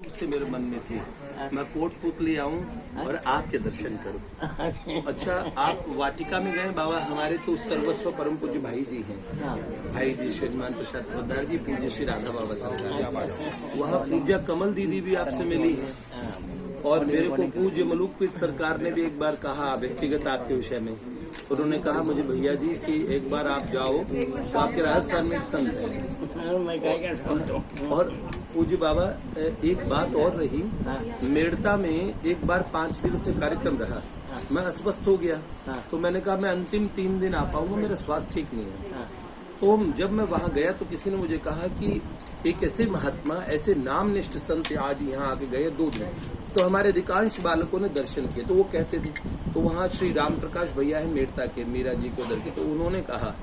से मेरे मन में थी मैं कोटपुतली आऊं और आपके दर्शन करूं। अच्छा, आप वाटिका में गए बाबा? हमारे तो सर्वस्व परम पूज्य भाई जी हैं, भाई जी श्रीमान प्रसाद पोद्दार जी, पूज्य श्री राधा बाबा सरकार, वहाँ पूज्य कमल दीदी भी आपसे मिली है। और मेरे को पूज्य मलूकपीठ सरकार ने भी एक बार कहा व्यक्तिगत आपके विषय में, उन्होंने कहा मुझे भैया जी कि एक बार आप जाओ तो आपके राजस्थान में एक संत है। और पूज्य बाबा एक बात और रही, मेड़ता में एक बार 5 दिवसीय कार्यक्रम रहा, मैं अस्वस्थ हो गया, तो मैंने कहा मैं अंतिम 3 दिन आ पाऊंगा, मेरा स्वास्थ्य ठीक नहीं है। तो जब मैं वहां गया तो किसी ने मुझे कहा कि एक ऐसे महात्मा, ऐसे नामनिष्ठ संत आज यहाँ आके गए 2 दिन, तो हमारे अधिकांश बालकों ने दर्शन किए। तो वो कहते थे, तो वहाँ श्री राम प्रकाश भैया है मेड़ता के, मीरा जी के उधर के, तो उन्होंने कहा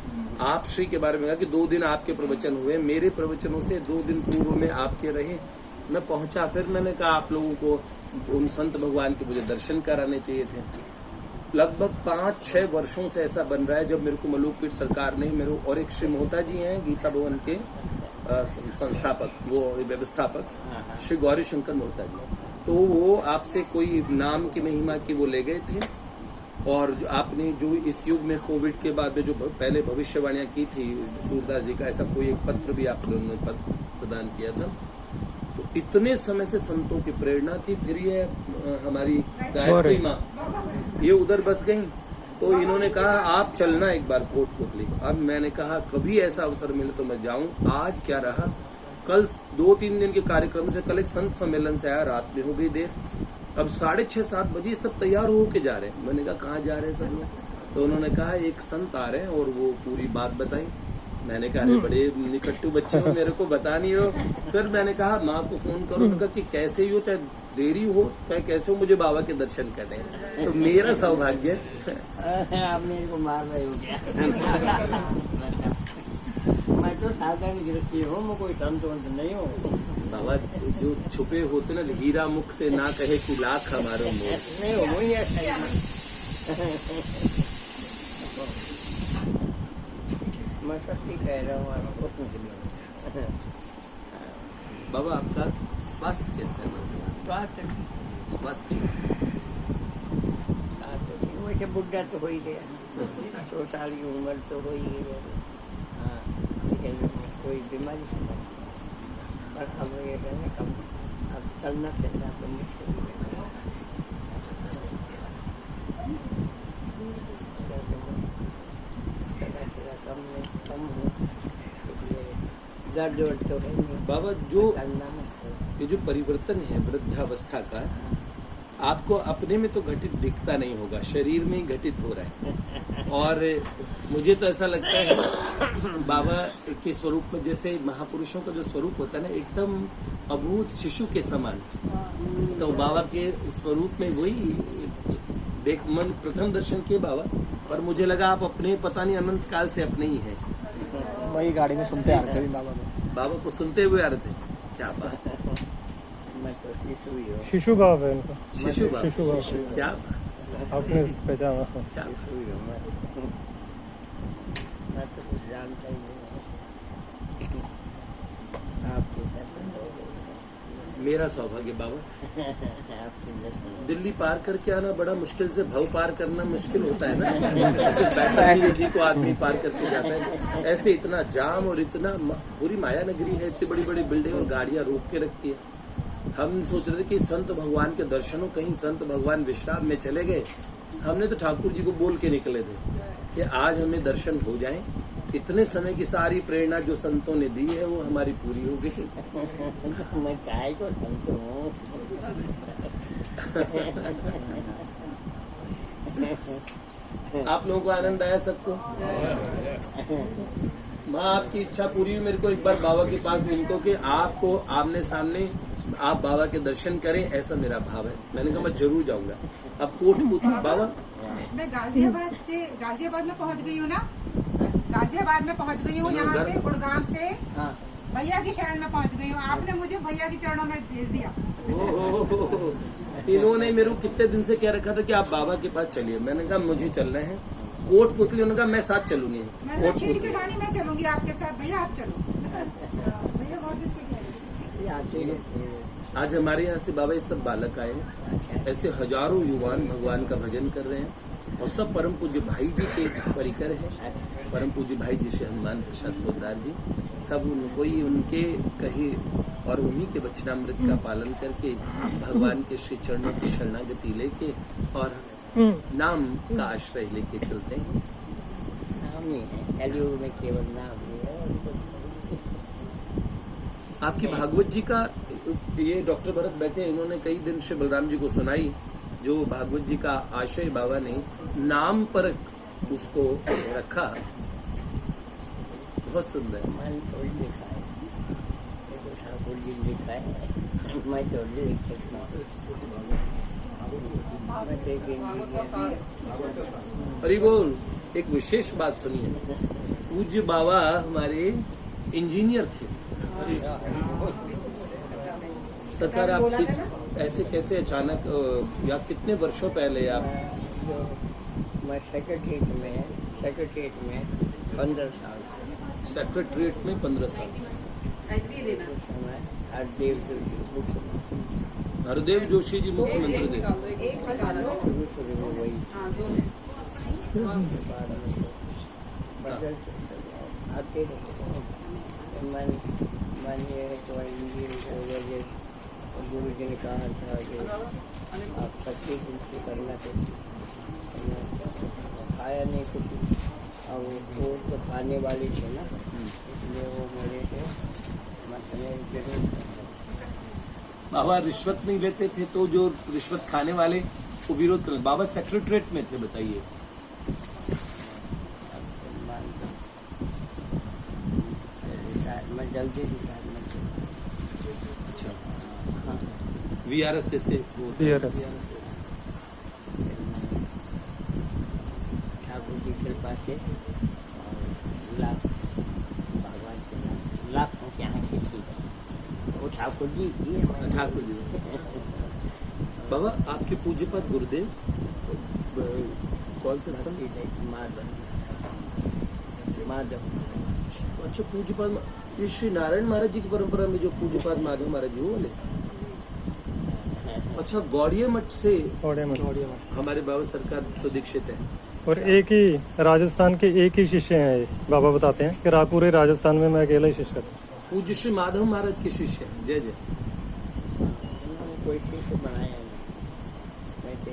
आप श्री के बारे में कहा कि 2 दिन आपके प्रवचन हुए, मेरे प्रवचनों से 2 दिन पूर्व में आपके रहे। मैं पहुंचा, फिर मैंने कहा आप लोगों को उन संत भगवान के मुझे दर्शन कराने चाहिए थे। लगभग 5-6 वर्षों से ऐसा बन रहा है, जब मेरे को मलूकपीठ सरकार ने मेरे, और एक श्री मोहता जी हैं गीता भवन के संस्थापक, वो व्यवस्थापक श्री गौरी शंकर मोहता जी, तो वो आपसे कोई नाम की महिमा की वो ले गए थे। और आपने जो इस युग में कोविड के बाद में जो पहले भविष्यवाणियां की थी सूरदास जी का, ऐसा कोई एक पत्र भी आप लोगों ने प्रदान किया था। तो इतने समय से संतों की प्रेरणा थी। फिर ये हमारी गायत्री माँ ये उधर बस गई, तो इन्होंने कहा आप चलना एक बार कोटपुतली। अब मैंने कहा कभी ऐसा अवसर मिले तो मैं जाऊं। आज क्या रहा, कल 2-3 दिन के कार्यक्रम से कल एक संत सम्मेलन से आया, रात में हो गई देर, अब 6:30-7 बजे सब तैयार होके जा रहे हैं। मैंने कहा कहाँ जा रहे हैं सब लोग? तो उन्होंने कहा एक संत आ रहे हैं और वो पूरी बात बताई। मैंने कहा अरे बड़े निकट्टू बच्चे हो, मेरे को बता नहीं हो। फिर मैंने कहा माँ को फोन करो, उन्होंने कहा कि कैसे ही हो, चाहे देरी हो चाहे कैसे हो, मुझे बाबा के दर्शन करने हैं। तो मेरा सौभाग्य आप मेरे को मार रहे हो क्या? मैं तो साधारण गृहस्थी हूँ, मैं कोई संत वंत नहीं हूँ। बाबा जो छुपे होते ना, हीरा मुख से ना कहे कि लाख हमारे नहीं हो वही है। मैं सच्ची कह रहा हूँ आपको। बाबा आपका स्वास्थ्य कैसा है? स्वास्थ्य वैसे बुढ़ा तो हो ही गया, 100 साल की उम्र तो हो ही गई, कोई बीमारी से बस हम ये कहने कम अब चलना फिरना तो मुश्किल कम हो, दर्द वर्द तो है नहीं। बाबा जो ये जो परिवर्तन है वृद्धावस्था का, आपको अपने में तो घटित दिखता नहीं होगा, शरीर में ही घटित हो रहा है। और मुझे तो ऐसा लगता है बाबा के स्वरूप में, जैसे महापुरुषों का जो स्वरूप होता है ना, एकदम अभूत शिशु के समान, तो बाबा के स्वरूप में वही देख मन प्रथम दर्शन किए बाबा। पर मुझे लगा आप अपने पता नहीं अनंत काल से अपने ही हैं। वही गाड़ी में सुनते आ रहे थे बाबा को सुनते हुए आ रहे थे। क्या बात है, मैं तो शिशु ही हूँ। शिशु बाब है इनका, शिशु बाबा, शिशु बाब। क्या बात, आपने पहचाना? क्या शिशु ही हूँ मैं तो कुछ जानता ही नहीं। आपके दर्शन हो गए। मेरा सौभाग्य बाबा। आपके दर्शन दिल्ली पार करके आना बड़ा मुश्किल से, भव पार करना मुश्किल होता है ना, ऐसे बैतरणी नदी को आदमी पार करके जाता है, ऐसे इतना जाम और इतना पूरी माया नगरी है, इतनी बड़ी बड़ी बिल्डिंग और गाड़ियां रोक के रखती है। हम सोच रहे थे कि संत भगवान के दर्शनों, कहीं संत भगवान विश्राम में चले गए। हमने तो ठाकुर जी को बोल के निकले थे कि आज हमें दर्शन हो जाए। इतने समय की सारी प्रेरणा जो संतों ने दी है वो हमारी पूरी हो गई। मैं काय को संत हूँ। आप लोगों को आनंद आया सबको? माँ आपकी इच्छा पूरी हुई। मेरे को एक बार बाबा के पास इनको कि आपको आमने सामने आप बाबा के दर्शन करें, ऐसा मेरा भाव है। मैंने कहा मैं जरूर जाऊंगा। अब कोटपुतली बाबा, मैं गाजियाबाद में पहुंच गई हूँ ना, गाजियाबाद में पहुंच गई हूँ, यहाँ से गुड़गांव से भैया की शरण में पहुंच गई हूँ। आपने मुझे भैया की चरणों में भेज दिया। इन्होंने मेरे को कितने दिन से कह रखा था कि आप बाबा के पास चलिए। मैंने कहा मुझे चलना है। कोटपुतली, उन्होंने कहा मैं साथ चलूंगी। मैं छीड़ के ढाणी में चलूंगी आपके साथ, भैया आप चलो। भैया बहुत आज हमारे यहाँ से बाबा ये सब बालक आए, अच्छा ऐसे हजारों युवान भगवान का भजन कर रहे हैं और सब परम पूज्य भाई जी के परिकर हैं। परम पूज्य भाई जी श्री हनुमान प्रसाद पोद्दार जी, सब उनको ही उनके कहे और उन्हीं के वचनामृत का पालन करके भगवान के श्री चरणों की शरणागति लेके और नाम का आश्रय लेके चलते हैं। नाम ही है, कलयुग में केवल नाम ही है और कुछ नहीं। आपकी भागवत जी का ये डॉक्टर भरत बैठे, इन्होंने कई दिन से बलराम जी को सुनाई जो भागवत जी का आशय बाबा ने नाम पर उसको रखा, बहुत सुंदर। मन थोड़ी लिखा है, देखो ठाकुर जी लिखा है, मैं थोड़ी लिख सकता हूँ। अरे बोल, एक विशेष बात सुनिए, पूज्य बाबा हमारे इंजीनियर थे। सरकार आप किस ऐसे कैसे अचानक या कितने वर्षों पहले आप? मैं सेक्रेटरीट में 15 साल से, सेक्रेटरीट में 15 साल, उस समय हरदेव जोशी मुख्यमंत्री, हरदेव जोशी जी मुख्यमंत्री थे। शुरू में वही बदलते सब आते रहे। मन ये है कि इंजीनियर गुरु जी ने कहा था कि आप 25 दिन से करना चाहिए, खाया नहीं कुछ, और वो तो खाने वाले थे ना, इसलिए वो मेरे से मतलब जरूर। बाबा रिश्वत नहीं लेते थे तो जो रिश्वत खाने वाले को विरोध कर, बाबा सेक्रेटरीट में थे, बताइए। मैं जल्दी रिटायरमेंट, अच्छा, VRS जैसे VRS ठाकुर जी कृपा से और लाख भगवान से लाखों के यहाँ से थी, वो ठाकुर जी की है, मैं ठाकुर जी। बाबा आपके पूज्यपाद गुरुदेव कौन से संत? माधव। अच्छा, पूज्यपाद ये श्री नारायण महाराज जी की परंपरा में जो पूज्यपाद माधव महाराज जी वो वाले? अच्छा, गौड़िया मठ से थोड़े मत। हमारे बाबा सरकार सुदीक्षित है। और एक ही राजस्थान के एक ही शिष्य हैं, ये बाबा बताते हैं कि पूरे राजस्थान में मैं अकेला ही शिष्य था। पूज्य श्री माधव महाराज के शिष्य हैं। जय जय। उन्होंने कोई शिष्य बनाया नहीं, वैसे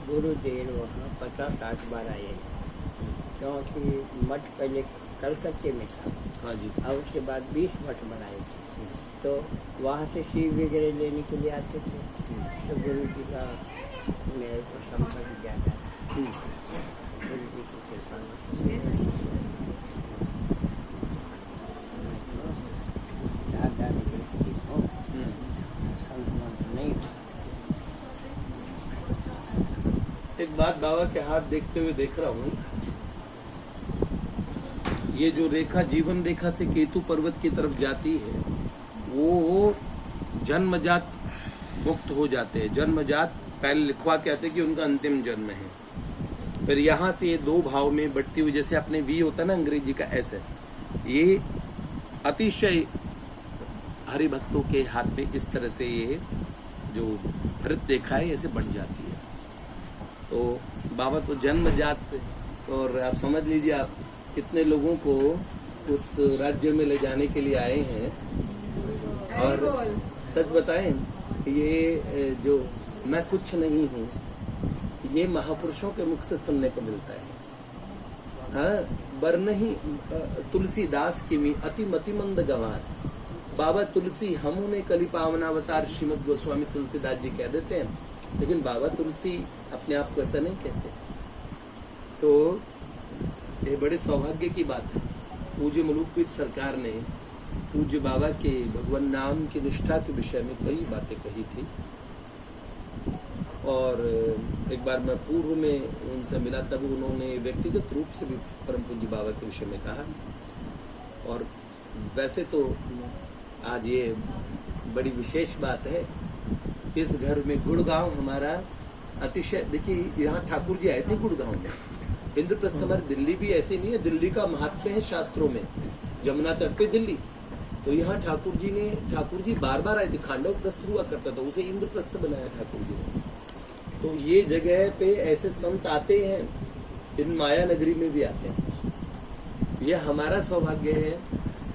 गुरुदेव वहाँ 50-60 बार आए, क्योंकि मठ पहले कलकत्ते में था, हाँ जी। और उसके बाद 20 मठ बनाए थे, तो वहाँ से शिव वगैरह लेने के लिए आते थे, तो गुरु जी का मेरे को संपर्क ज़्यादा है, गुरु जी की कृपा से ज़्यादा निकलती हूँ, संक्रमण नहीं। एक बात बाबा के हाथ देखते हुए देख रहा हूँ, ये जो रेखा जीवन रेखा से केतु पर्वत की तरफ जाती है, वो जन्मजात मुक्त हो जाते हैं। जन्मजात पहले लिखवा के आते कि उनका अंतिम जन्म है, फिर यहाँ से ये 2 भाव में बढ़ती हुई, जैसे अपने वी होता है ना अंग्रेजी का ऐसे, ये अतिशय हरि भक्तों के हाथ में इस तरह से ये जो भरत रेखा है ऐसे बढ़ जाती है। तो बाबा तो जन्मजात, और आप समझ लीजिए आप कितने लोगों को उस राज्य में ले जाने के लिए आए हैं। और सच बताएं, ये जो मैं कुछ नहीं हूँ, ये महापुरुषों के मुख से सुनने को मिलता है। हाँ, बरनही तुलसीदास की मी अति मति मंद गंवार, बाबा तुलसी हमने कली पावनावतार श्रीमद गोस्वामी तुलसीदास जी कह देते हैं, लेकिन बाबा तुलसी अपने आप को ऐसा नहीं कहते। तो ये बड़े सौभाग्य की बात है। पूज्य मलुकपीठ सरकार ने पूज्य बाबा के भगवान नाम की निष्ठा के विषय में कई बातें कही थी, और एक बार मैं पूर्व में उनसे मिला, तब उन्होंने व्यक्तिगत रूप से भी परम पूज्य बाबा के विषय में कहा। और वैसे तो आज ये बड़ी विशेष बात है, इस घर में गुड़गांव हमारा अतिशय, देखिए यहाँ ठाकुर जी आए थे गुड़गांव में, इंद्रप्रस्थ हमारी दिल्ली भी ऐसी नहीं है, दिल्ली का महात्म्य है शास्त्रों में, जमुना तट पे दिल्ली, तो यहाँ ठाकुर जी बार बार आए थे। खांडव प्रस्थ हुआ करता था, उसे इंद्रप्रस्थ बनाया ठाकुर जी ने। तो ये जगह पे ऐसे संत आते हैं, इन माया नगरी में भी आते हैं। ये हमारा सौभाग्य है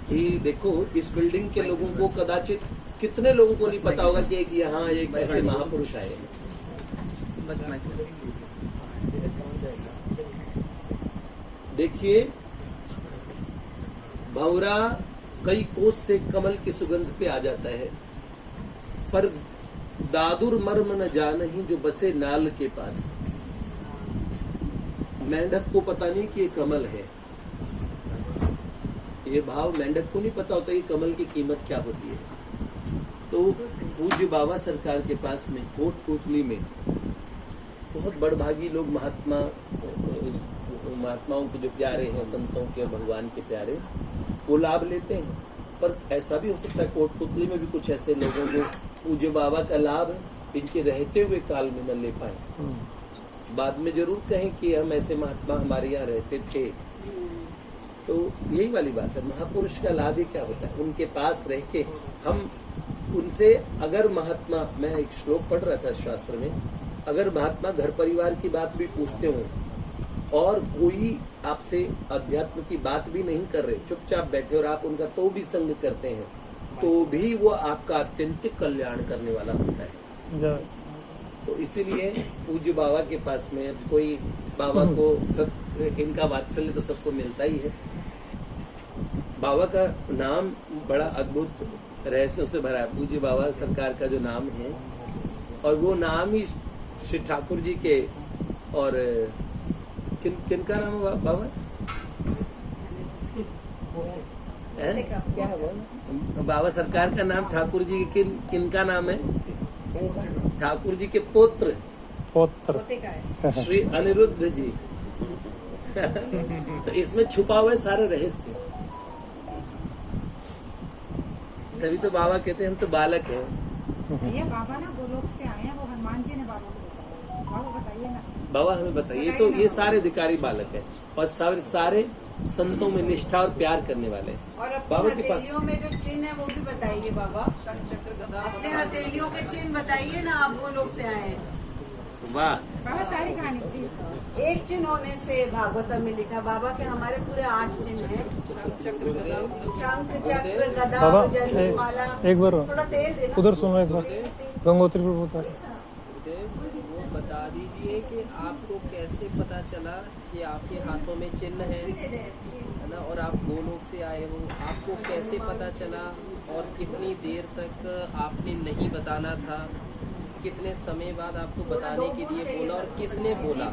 कि देखो इस बिल्डिंग के लोगों को कदाचित कितने लोगों को नहीं पता होगा कि एक यहाँ एक ऐसे महापुरुष आए हैं। देखिए भंवरा कई कोस से कमल की सुगंध पे आ जाता है, पर दादुर मर्म न जानही जो बसे नाल के पास। मेंढक को पता नहीं कि ये कमल है, ये भाव मेंढक को नहीं पता होता ये कमल की कीमत क्या होती है। तो पूज्य बाबा सरकार के पास में कोटपुतली में बहुत बड़भागी लोग महात्माओं के जो प्यारे हैं, संतों के, भगवान के प्यारे, वो लाभ लेते हैं। पर ऐसा भी हो सकता है कोटपुतली में भी कुछ ऐसे लोगों को पूज्य बाबा का लाभ इनके रहते हुए काल में न ले पाए, बाद में जरूर कहें कि हम ऐसे महात्मा हमारे यहाँ रहते थे। तो यही वाली बात है, महापुरुष का लाभ ही क्या होता है, उनके पास रह के हम उनसे, अगर महात्मा, मैं एक श्लोक पढ़ रहा था शास्त्र में, अगर महात्मा घर परिवार की बात भी पूछते हो और कोई आपसे अध्यात्म की बात भी नहीं कर रहे, चुपचाप बैठे और आप उनका तो भी संग करते हैं, तो भी वो आपका अत्यंत कल्याण करने वाला होता है। तो इसीलिए पूज्य बाबा के पास में अब कोई बाबा को सब, इनका वात्सल्य तो सबको मिलता ही है। बाबा का नाम बड़ा अद्भुत रहस्यों से भरा है। पूज्य बाबा सरकार का जो नाम है, और वो नाम ही श्री ठाकुर जी के, और किनका नाम है बाबा? बाबा सरकार का नाम ठाकुर जी के किनका नाम है? ठाकुर जी के पुत्र श्री अनिरुद्ध जी। तो इसमें छुपा हुआ है सारा रहस्य। तभी तो बाबा कहते हैं हम तो बालक हैं। ये बाबा ना गोलोक से आए हैं, वो हनुमान जी ने बाबा को बताया। बाबा बताइए ना, बाबा हमें बताइए। तो ये सारे अधिकारी बालक हैं और सारे संतों में निष्ठा और प्यार करने वाले हैं। और अपनी बाबा के पास हथेलियों में जो चिन्ह है वो भी बताइए बाबा। अपने हथेलियों के चिन्ह बताइए ना, आप वो लोग से आए हैं। वाह, बाबा सारी कहानी प्लीज। एक चिन्ह होने से भागवतम में लिखा बाबा के हमारे पूरे 8 चिन्ह हैं। शंख चक्र गदा बाबा जल माला। एक बार थोड़ा तेल देना। उधर सुनो, एक बार गंगोत्री पर बता। वो बता दीजिए कि आपको कैसे पता चला कि आपके हाथों में चिन्ह है ना, और आप गोलोक से आए हो, आपको कैसे पता चला और कितनी देर तक आपने नहीं बताना था, कितने समय बाद आपको बताने के लिए बोला और किसने बोला,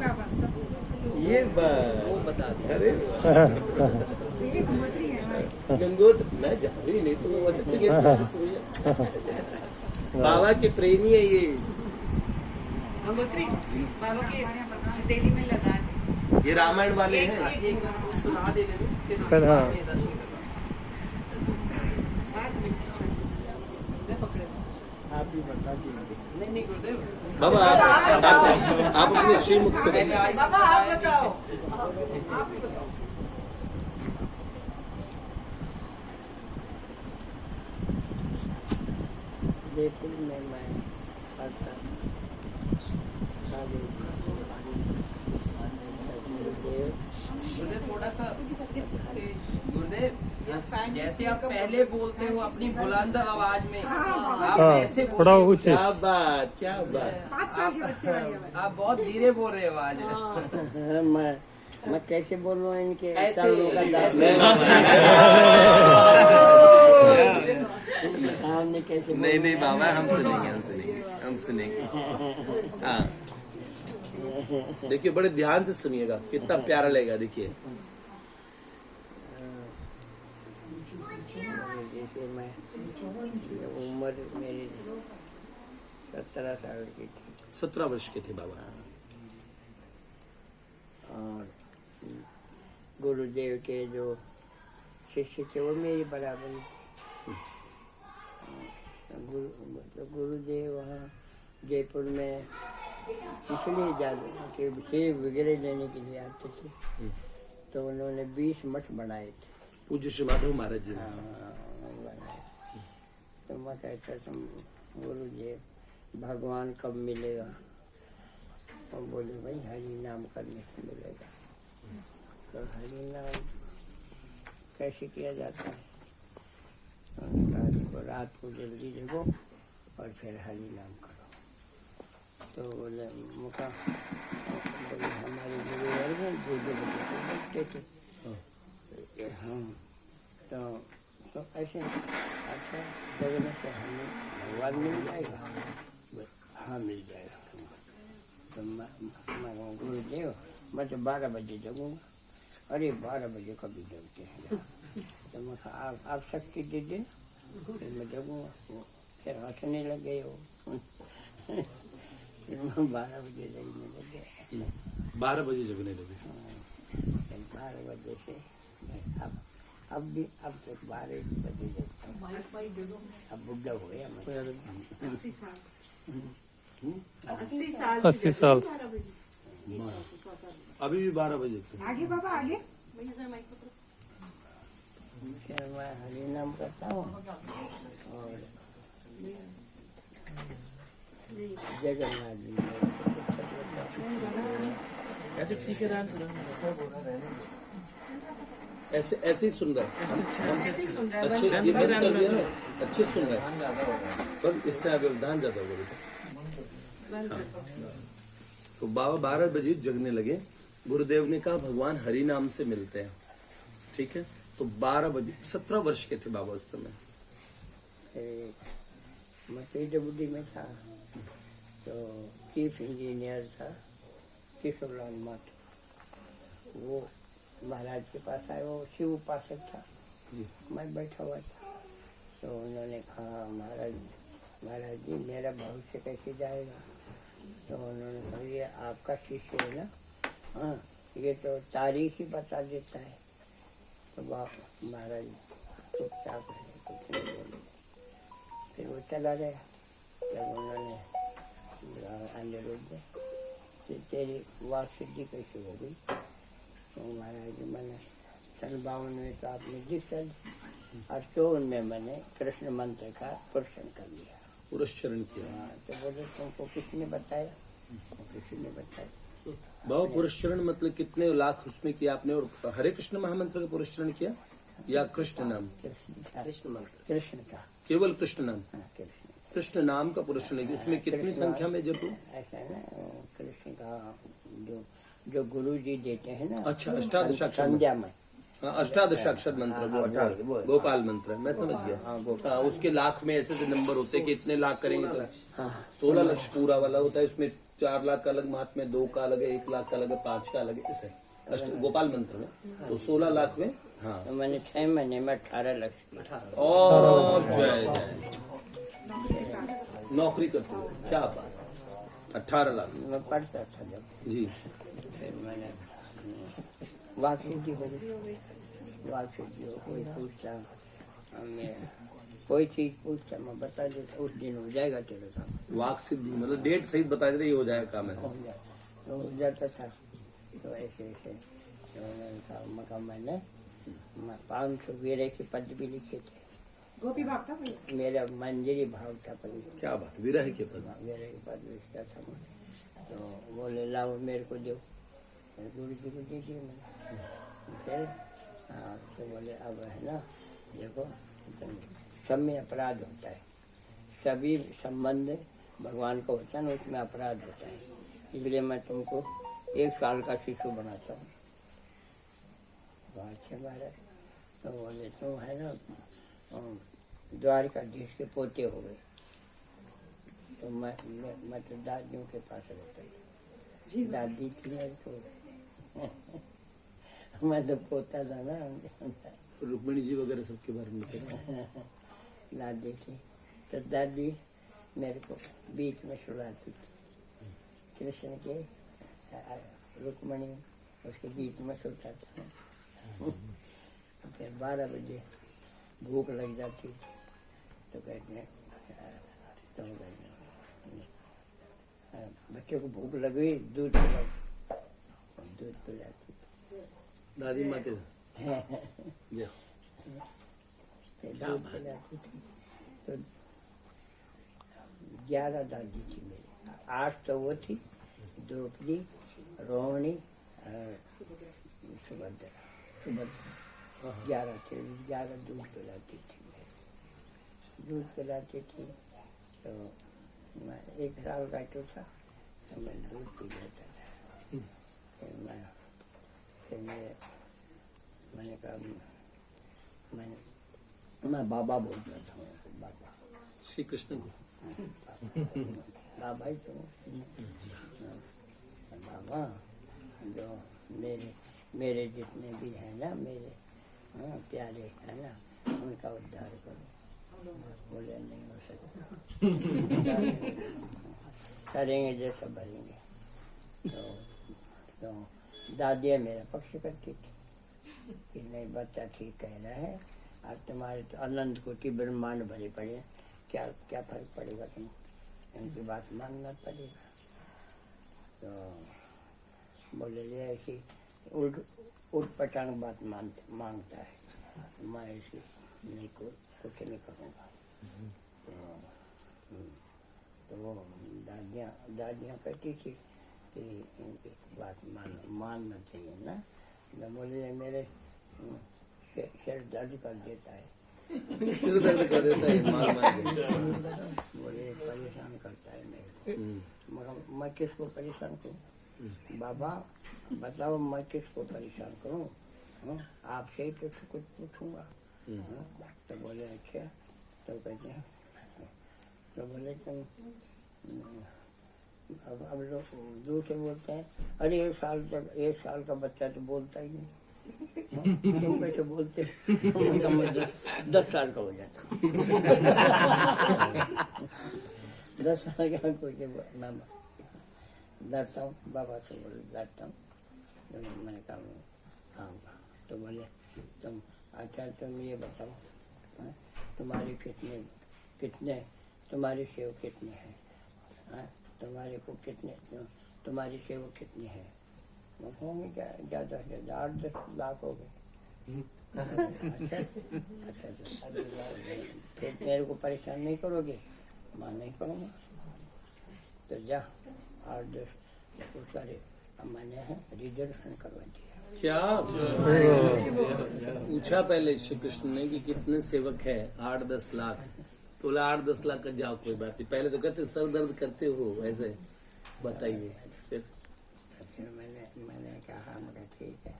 ये वो बता दीजिए। अरे गंगोत मैं जा रही नहीं तो वो चलिए। बाबा के प्रेमी है ये। गंगोत्री बाबा के हथेली में लगा दे। ये रामायण वाले हैं। एक बार वो सुना दे दे, फिर हाँ। बाद में दर्शन करना। पकड़े आप ही बता दीजिए। नहीं गुरुदेव, बाबा आप अपने श्रीमुख से बताइए। बाबा आप बताओ, आप ही बताओ। जयपुर में मैं आता गुरुदेव थोड़ा सा, गुरुदेव जैसे आप पहले बोलते हो अपनी बुलंद आवाज में, आप हाँ, ऐसे थोड़ा बोलिए। ऊंचे। क्या बात, क्या बात। 5 साल के बच्चे वाली आवाज। आप बहुत धीरे बोल रहे हो आज। मैं कैसे बोलूँ इनके ऐसे सालों का ऐसे सामने कैसे नहीं नहीं बाबा, हम सुनेंगे। हाँ, देखिए बड़े ध्यान से सुनिएगा, कितना प्यारा लगेगा। देखिए जैसे मैं उम्र मेरी 17 साल की थी 17 वर्ष के थे बाबा। और गुरुदेव के जो शिष्य थे वो मेरी बराबरी थे। गुरुदेव वहाँ जयपुर में इसलिए जाते कि सेब वगैरह लेने के लिए आते थे, तो उन्होंने 20 मठ बनाए थे। पूज्य श्री माधव महाराज जी ने। बनाए तो मैं कहता तुम गुरु जी भगवान कब मिलेगा? तो बोले भाई हरि नाम करने से मिलेगा। तो हरि नाम कैसे किया जाता है? उन्होंने कहा देखो रात को जल्दी जगो और फिर हरि नाम करो। तो बोले मुका बोले हमारे गुरु वर्ग में 2 बजे बैठते थे। हाँ तो ऐसे अच्छा जगने से हमें भगवान मिल जाएगा? हाँ मिल जाएगा। तो मैं गुरु देव मैं तो 12 बजे जगूंगा। अरे 12 बजे कभी जगते हैं? तो मैं कहा आप शक्ति दे दें फिर मैं जगूंगा। फिर हंसने लगे हो। फिर मैं 12 बजे जगने लगे। 12 बजे जगने लगे। 12 बजे से अब तो 12 बजे जगता हूँ। अब बुढ़ा हो गया मैं। 80 साल से। अभी भी 12 बजे थे। आगे बाबा आगे। फिर मैं हरि नाम करता हूँ और जगन्नाथ जी ऐसे ठीक है ऐसे ऐसे ही सुन रहे हैं। अच्छे ये बंद कर दिया ना, अच्छे सुन रहे हैं। पर इससे आगे ध्यान ज्यादा होगा बेटा। तो बाबा 12 बजे जगने लगे। गुरुदेव ने कहा भगवान हरि नाम से मिलते हैं। ठीक है, तो 12 बजे 17 वर्ष के थे बाबा उस समय। मैं पीडब्ल्यूडी में था तो चीफ इंजीनियर था किशोरलाल मठ। वो महाराज के पास आए। वो शिव उपासक था। मैं बैठा हुआ था तो उन्होंने कहा महाराज जी मेरा भविष्य कैसे जाएगा? तो उन्होंने कहा ये आपका शिष्य है ना, हाँ ये तो तारीख ही बता देता है। तो महाराज चुपचाप रहे, कुछ नहीं बोले। फिर वो चला गया। तब उन्होंने अनुरोध किया कि तेरी वाक सिद्धि कैसे हो गई? तो महाराज जी मैंने 52 में तो आपने दीक्षा दी और 54 में मैंने कृष्ण मंत्र का पुरुषन कर लिया। पुरस्चरण किया। हाँ तो बोले तुमको किसने बताया? किसी ने बताया। बाबा पुरस्चरण मतलब कितने लाख उसमें किया आपने? और हरे कृष्ण महामंत्र का पुरस्चरण किया या कृष्ण नाम? कृष्ण मंत्र कृष्ण का, केवल कृष्ण नाम। हाँ कृष्ण कृष्ण नाम का पुरस्चरण किया। उसमें कितनी संख्या में जब? ऐसा है ना कृष्ण का जो गुरु जी देते हैं ना। अच्छा अष्टादशाक्षर संध्या में अष्टादशाक्षर मंत्र वो 18 गोपाल मंत्र है। मैं समझ गया। हाँ, उसके लाख में ऐसे नंबर होते हैं कि इतने लाख करेंगे तो 16 लाख पूरा वाला होता है। उसमें 4 लाख का अलग महात्म्य, 2 का अलग है, 1 लाख का अलग है, 5 का अलग है। ऐसे गोपाल मंत्र में तो 16 लाख में। हाँ तो मैंने 6 महीने में 18 लाख किया। और नौकरी करते हो क्या बात? 18 लाख मैं पढ़ता था जब जी। फिर मैंने वाक सिद्धि हो गई। वाक सिद्धि हो कोई पूछता मैं कोई चीज पूछता मैं बता देता उस दिन हो जाएगा तेरे काम। वाक सिद्धि मतलब डेट सहित बता देते ये हो जाएगा काम है। तो हो जाता था। तो ऐसे ऐसे तो उन्होंने कहा मका मैंने 500 वीरे के पद भी लिखे थे। गोपी बाप था भैया। मेरा मंजरी भाव था पद। क्या बात, विरह के पद। वीरे के पद लिखता था मैं। तो बोले लाओ मेरे को दो। गुरु जी को दे दिए मैंने। फिर तो बोले अब है ना देखो सब में अपराध होता है। सभी संबंध भगवान को होता है ना, उसमें अपराध होता है। इसलिए मैं तुमको 1 साल का शिशु बनाता हूँ। अच्छा महाराज। तो बोले तुम है ना द्वारकाधीश के पोते हो गए। तो मैं तो दादियों के पास रहता थी। दादी थी मेरे को। मैं तो पोता था ना। रुक्मिणी जी वगैरह सबके बारे में बताइए। दादी थी तो दादी मेरे को बीच में सुलाती थी। कृष्ण के रुक्मिणी उसके बीच में सोता था। फिर 12 बजे भूख लग जाती तो कहते तो बच्चों को भूख लगी दूध पिलाती दादी माँ के दूध पिलाती थी। तो 11 दादी थी मेरी। 8 तो वो थी, द्रौपदी, रोहिणी, सुभद्रा 11 थे। 11 दूध पिलाती थी, दूध पिलाती थी। तो मैं 1 साल का तो था, तो मैं दूध पी लेता था। फिर मैंने कहा मैं बाबा बोलता था उनको, बाबा श्री कृष्ण को। बाबा ही तो बाबा जो मेरे जितने भी हैं ना, मेरे प्यारे हैं ना, उनका उद्धार करो। बोले नहीं हो सकता, करेंगे जैसा भरेंगे। तो दादियाँ मेरा पक्ष करती थी कि नहीं, बच्चा ठीक कह रहा है, आज तुम्हारे तो अनंत कोटि ब्रह्मांड भरे पड़े हैं, क्या फर्क पड़ेगा, तुम इनकी बात मानना पड़ेगा। तो बोले ले ऐसी उठ पटांग बात मांगता है, मैं ऐसी नहीं कुछ नहीं करूँगा। तो वो दादियाँ कहती थी कि इनकी बात मानना चाहिए ना। तो बोले मेरे सिर दर्द कर देता है, सिर दर्द कर देता है, बोले परेशान करता है मेरे को। मगर मैं किसको परेशान करूँ? बाबा बताओ मैं किसको परेशान करूँ? आपसे ही तो कुछ पूछूंगा। तो बोले अच्छा। तो कहते हैं, तो बोले तुम अब लोग दूसरे बोलते हैं, अरे 1 साल का बच्चा तो बोलता ही नहीं, तुम कैसे बोलते? मैं 10 साल का हो जाता। 10 साल का कोई मैं डरता हूँ, बाबा से बोले डरता हूँ। तो मैंने कहा हाँ। तो बोले तुम अच्छा तुम ये बताओ, तुम्हारे कितने तुम्हारे सेवक कितने हैं? तुम्हारे को कितने, तुम्हारी सेवक कितनी है? होंगे क्या, ज़्यादा से ज़्यादा 8-10 लाख हो गए। अच्छा फिर मेरे को परेशान नहीं करोगे? मैं नहीं करूँगा। तो जा 8-10 सारे मैंने रिजर्वेशन करवा दिया। क्या पूछा पहले श्री कृष्ण ने कि कितने सेवक है? 8-10 लाख। तो बोला 8-10 लाख का जाओ, कोई बात नहीं। पहले तो कहते सर दर्द करते हो, ऐसे बताइए। फिर मैंने कहा मगर ठीक है।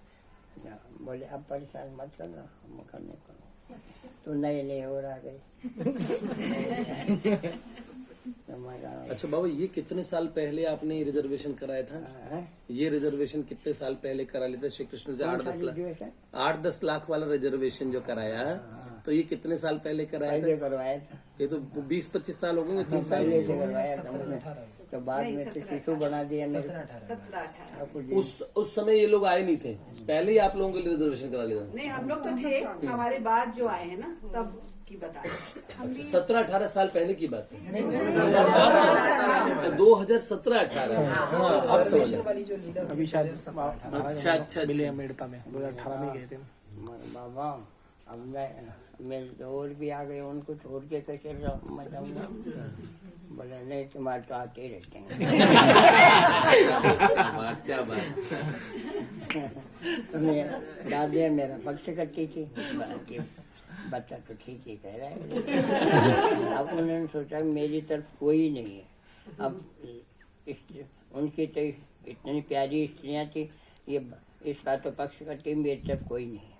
बोले अब परेशान मत करना, मगर नहीं करूँ। तो नहीं हो रहा गई। अच्छा बाबा, ये कितने साल पहले आपने रिजर्वेशन कराया था? ये रिजर्वेशन कितने साल पहले करा लेता श्री कृष्ण से? 8-10 लाख वाला रिजर्वेशन जो कराया, तो ये कितने साल पहले कराया था? ये तो 20-25 साल हो गए, 30 साल पहले से करवाया था मैंने। तो बाद में तो शिशु बना दिया मेरे। उस समय ये लोग आए नहीं थे, पहले ही आप लोगों के लिए रिजर्वेशन करा लिया था? नहीं, हम लोग तो थे, हमारे बाद जो आए हैं ना तब की बता। अच्छा, 17-18 साल पहले की बात है। 2017-18। अब समझ अभी शायद अच्छा मेड़ता में 2018 में गए थे। बाबा अब मेरे और भी आ गए, उनको छोड़ के कैसे मैं जाऊँगा? बोले नहीं, तुम्हारे तो आते ही रहते हैं। क्या बात। दादियाँ मेरा पक्ष करती थी, बच्चा तो ठीक ही कह रहा है। अब उन्होंने सोचा मेरी तरफ कोई नहीं है। अब उनकी तो इतनी प्यारी स्त्रियाँ थी, ये इसका तो पक्ष करती, मेरी तरफ कोई नहीं है।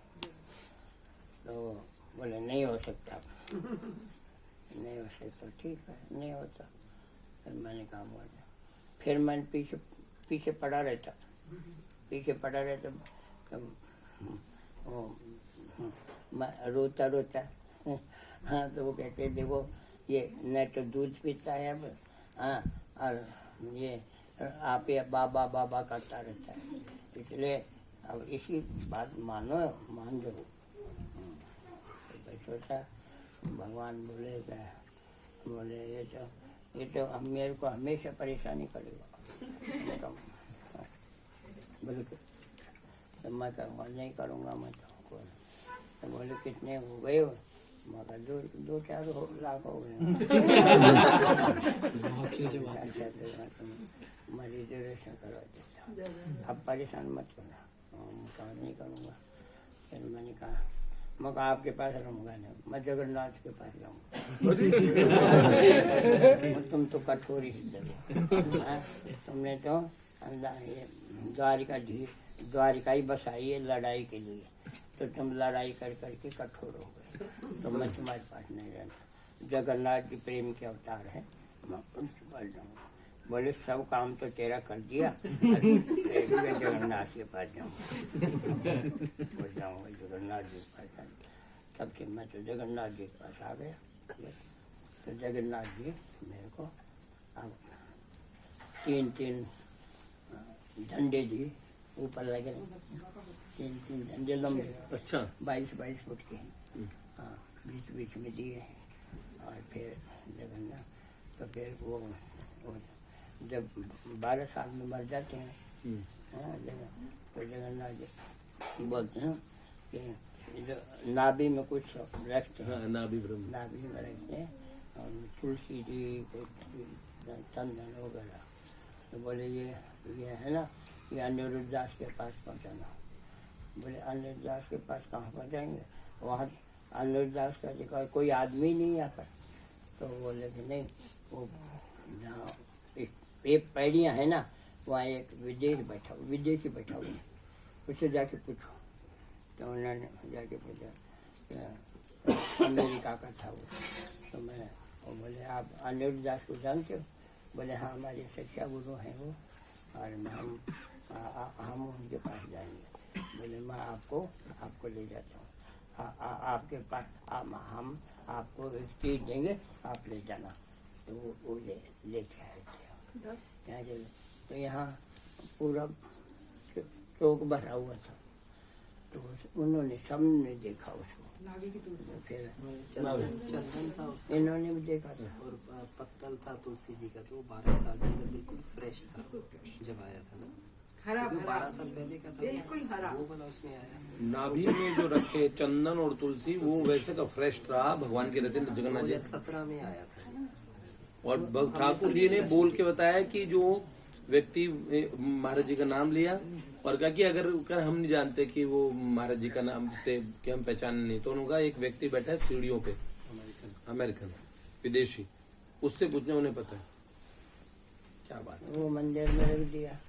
तो बोले नहीं हो सकता, नहीं हो सकता। ठीक है, नहीं होता। फिर मैंने कहा बोला, फिर मैं पीछे पड़ा रहता, मैं रोता। हाँ, तो वो कहते देखो ये न तो दूध पीता है अब, हाँ, और ये आप ये बाबा करता रहता है, इसलिए अब इसी बात मान जाओ। सोचा भगवान बोले ये तो मेरे को हमेशा परेशानी करेगा। बिल्कुल, तो मैं कहूँगा नहीं करूँगा मैं तो बोले कितने हो गए? मगर दो चार लाख हो गए। मरीज रेशन करवा देता, अब परेशान मत करना। कहा नहीं करूँगा। फिर मैंने कहा मैं आपके पास रहूँगा नहीं, मैं जगन्नाथ के पास जाऊँगा। तुम तो कठोर ही तुमने तो द्वारिका ही बसाई है लड़ाई के लिए, तो तुम लड़ाई कर करके कठोर हो गए, तो मैं तुम्हारे पास नहीं रहना। जगन्नाथ जी प्रेम के अवतार है, मैं उनके पास जाऊँगा। बोले सब काम तो तेरा कर दिया, मैं जगन्नाथ के पास जाऊँगा। जगन्नाथ जी के पास तब से मैं तो जगन्नाथ जी के पास आ गया। तो जगन्नाथ जी मेरे को अब 3 झंडे दिए ऊपर लगे, 3 झंडे लंबे। अच्छा। 22 फुट के, हाँ, बीच में दिए। और फिर जगन्नाथ तो फिर वो जब 12 साल में मर जाते हैं, तो जगन्नाथ जी बोलते हैं कि नाभि में कुछ रखते हैं, नाभि में रखते हैं, और तुलसी जी चंदन वगैरह। तो बोले ये है ना, ये अनिरुद्ध दास के पास पहुँचाना। बोले अनिरुद्ध दास के पास कहाँ पहुँचाएंगे, वहाँ अनिरुद्ध दास का जगह कोई आदमी नहीं यहाँ पर। तो बोले कि नहीं, वो जहाँ एक पैड़ियाँ है ना, वहाँ एक विदेशी बैठा हुआ है, उससे जाके पूछो। तो उन्होंने जाके पूछा, अमेरिका का था वो। तो मैं वो बोले आप अनिरुद्ध दास को जानते हो? बोले हाँ, हमारे शिक्षा गुरु हैं वो, और हम उनके पास जाएंगे। बोले मैं आपको ले जाता हूँ, आपके पास हम आपको एक चीज़ देंगे, आप ले जाना। तो वो लेके आए थे यहाँ। तो यहाँ पूरा चौक भरा हुआ था, तो उन्होंने सबने देखा उसको। फिर चंदन था उसमें, इन्होंने भी देखा था। और पत्तल था तुलसी जी का, तो 12 साल के अंदर बिल्कुल फ्रेश था जब आया था ना। हरा 12 साल पहले का था, बिल्कुल हरा। वो वाला उसमें आया। नाभि में जो रखे चंदन और तुलसी, वो वैसे का फ्रेश रहा भगवान के रहते जगन्नाथ जी। 2017 में आया था। और ठाकुर जी ने बोल के बताया कि जो व्यक्ति महाराज जी का नाम लिया और कहा कि अगर हम नहीं जानते कि वो महाराज जी का नाम से कि हम पहचाने नहीं, तो उनका एक व्यक्ति बैठा है सीढ़ियों पे, अमेरिकन विदेशी, उससे पूछने उन्हें पता है। क्या बात है। वो मंदिर में रख दिया,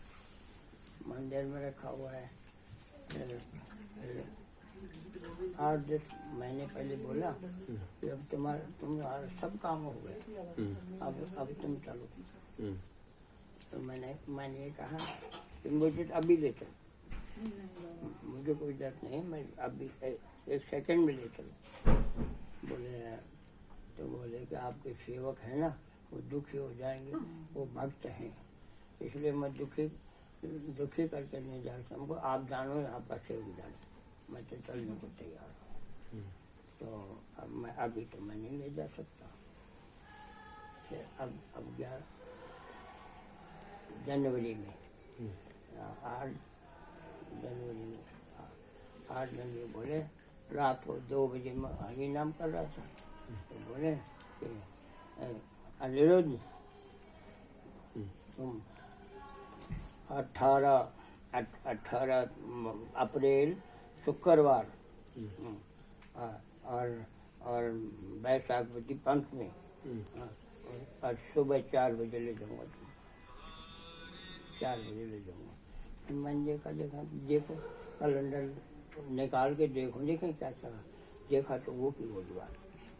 मंदिर में रखा हुआ है। 8-10 महीने पहले बोला कि अब तुम्हारा सब काम हो गया, अब तुम चलो। तो मैंने ये कहा कि मुझे अभी ले चलो, मुझे कोई डर नहीं, मैं अभी 1 सेकंड में ले चलो। बोले कि आपके सेवक है ना, वो दुखी हो जाएंगे, वो भक्त हैं, इसलिए मैं दुखी करके नहीं जा सकता। हमको आप जानो, आपका सेवक जानो, मैं तो चलने को तैयार हूँ। तो अब मैं नहीं ले जा सकता। फिर अब 11 जनवरी में 8 जनवरी बोले रात को 2 बजे में हरि नाम कर रहा था। तो बोले कि अनिरुद्ध, तुम 18 अप्रैल शुक्रवार और बैसाख बदी पंचमी, और सुबह 4 बजे ले जाऊँगा, तुम 4 बजे ले जाऊँगा। मैंने देखो कैलेंडर निकाल के देखें क्या चला। देखा तो वो की वो बात,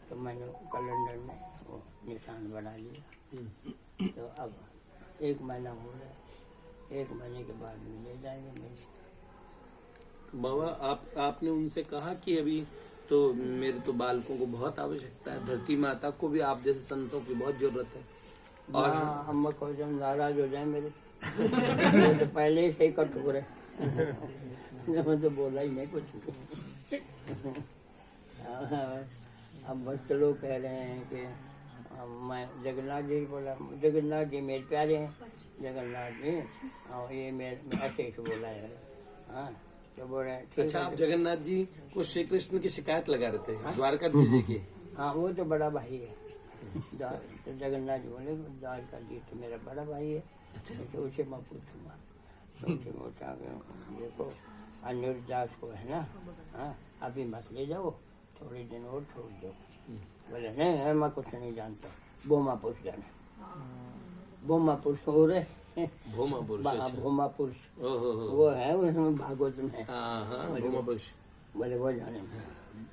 तो मैंने कैलेंडर में वो निशान बना लिया। तो अब 1 महीना हो गया, 1 महीने के बाद में ले जाएंगे मेरे। बाबा आपने उनसे कहा कि अभी तो मेरे तो बालकों को बहुत आवश्यकता है, धरती माता को भी आप जैसे संतों की बहुत जरूरत है। और हम को जब नाराज हो जाए मेरे तो पहले से ही कठोर है। मैं तो बोला ही नहीं कुछ। अब भक्त लोग कह रहे हैं कि मैं जगन्नाथ जी बोला, जगन्नाथ जी मेरे प्यारे हैं, जगन्नाथ जी, और ये मेरे ऐसे बोला है। हाँ, तो बोले ठीक अच्छा, है। आप जगन्नाथ जी को श्री कृष्ण की शिकायत लगा रहे थे द्वारकाधीश जी की। हाँ वो तो बड़ा भाई है। तो जगन्नाथ जी बोले द्वारकाधीश तो मेरा बड़ा भाई है। तो उसे मैं पूछूंगा। तो उसे पूछा कि देखो अनिरुद्ध दास को है ना, हाँ अभी मत ले जाओ, थोड़े दिन और छोड़ दो। बोले नहीं मैं कुछ नहीं जानता, बोमा पुरुष जाने। बोमा पुरुष हो रहे भूमा पुरुष, अच्छा। भूमा पुरुष ओहो, वो है उसमें भागवत में। हाँ, भूमा पुरुष, बोले वो जाने।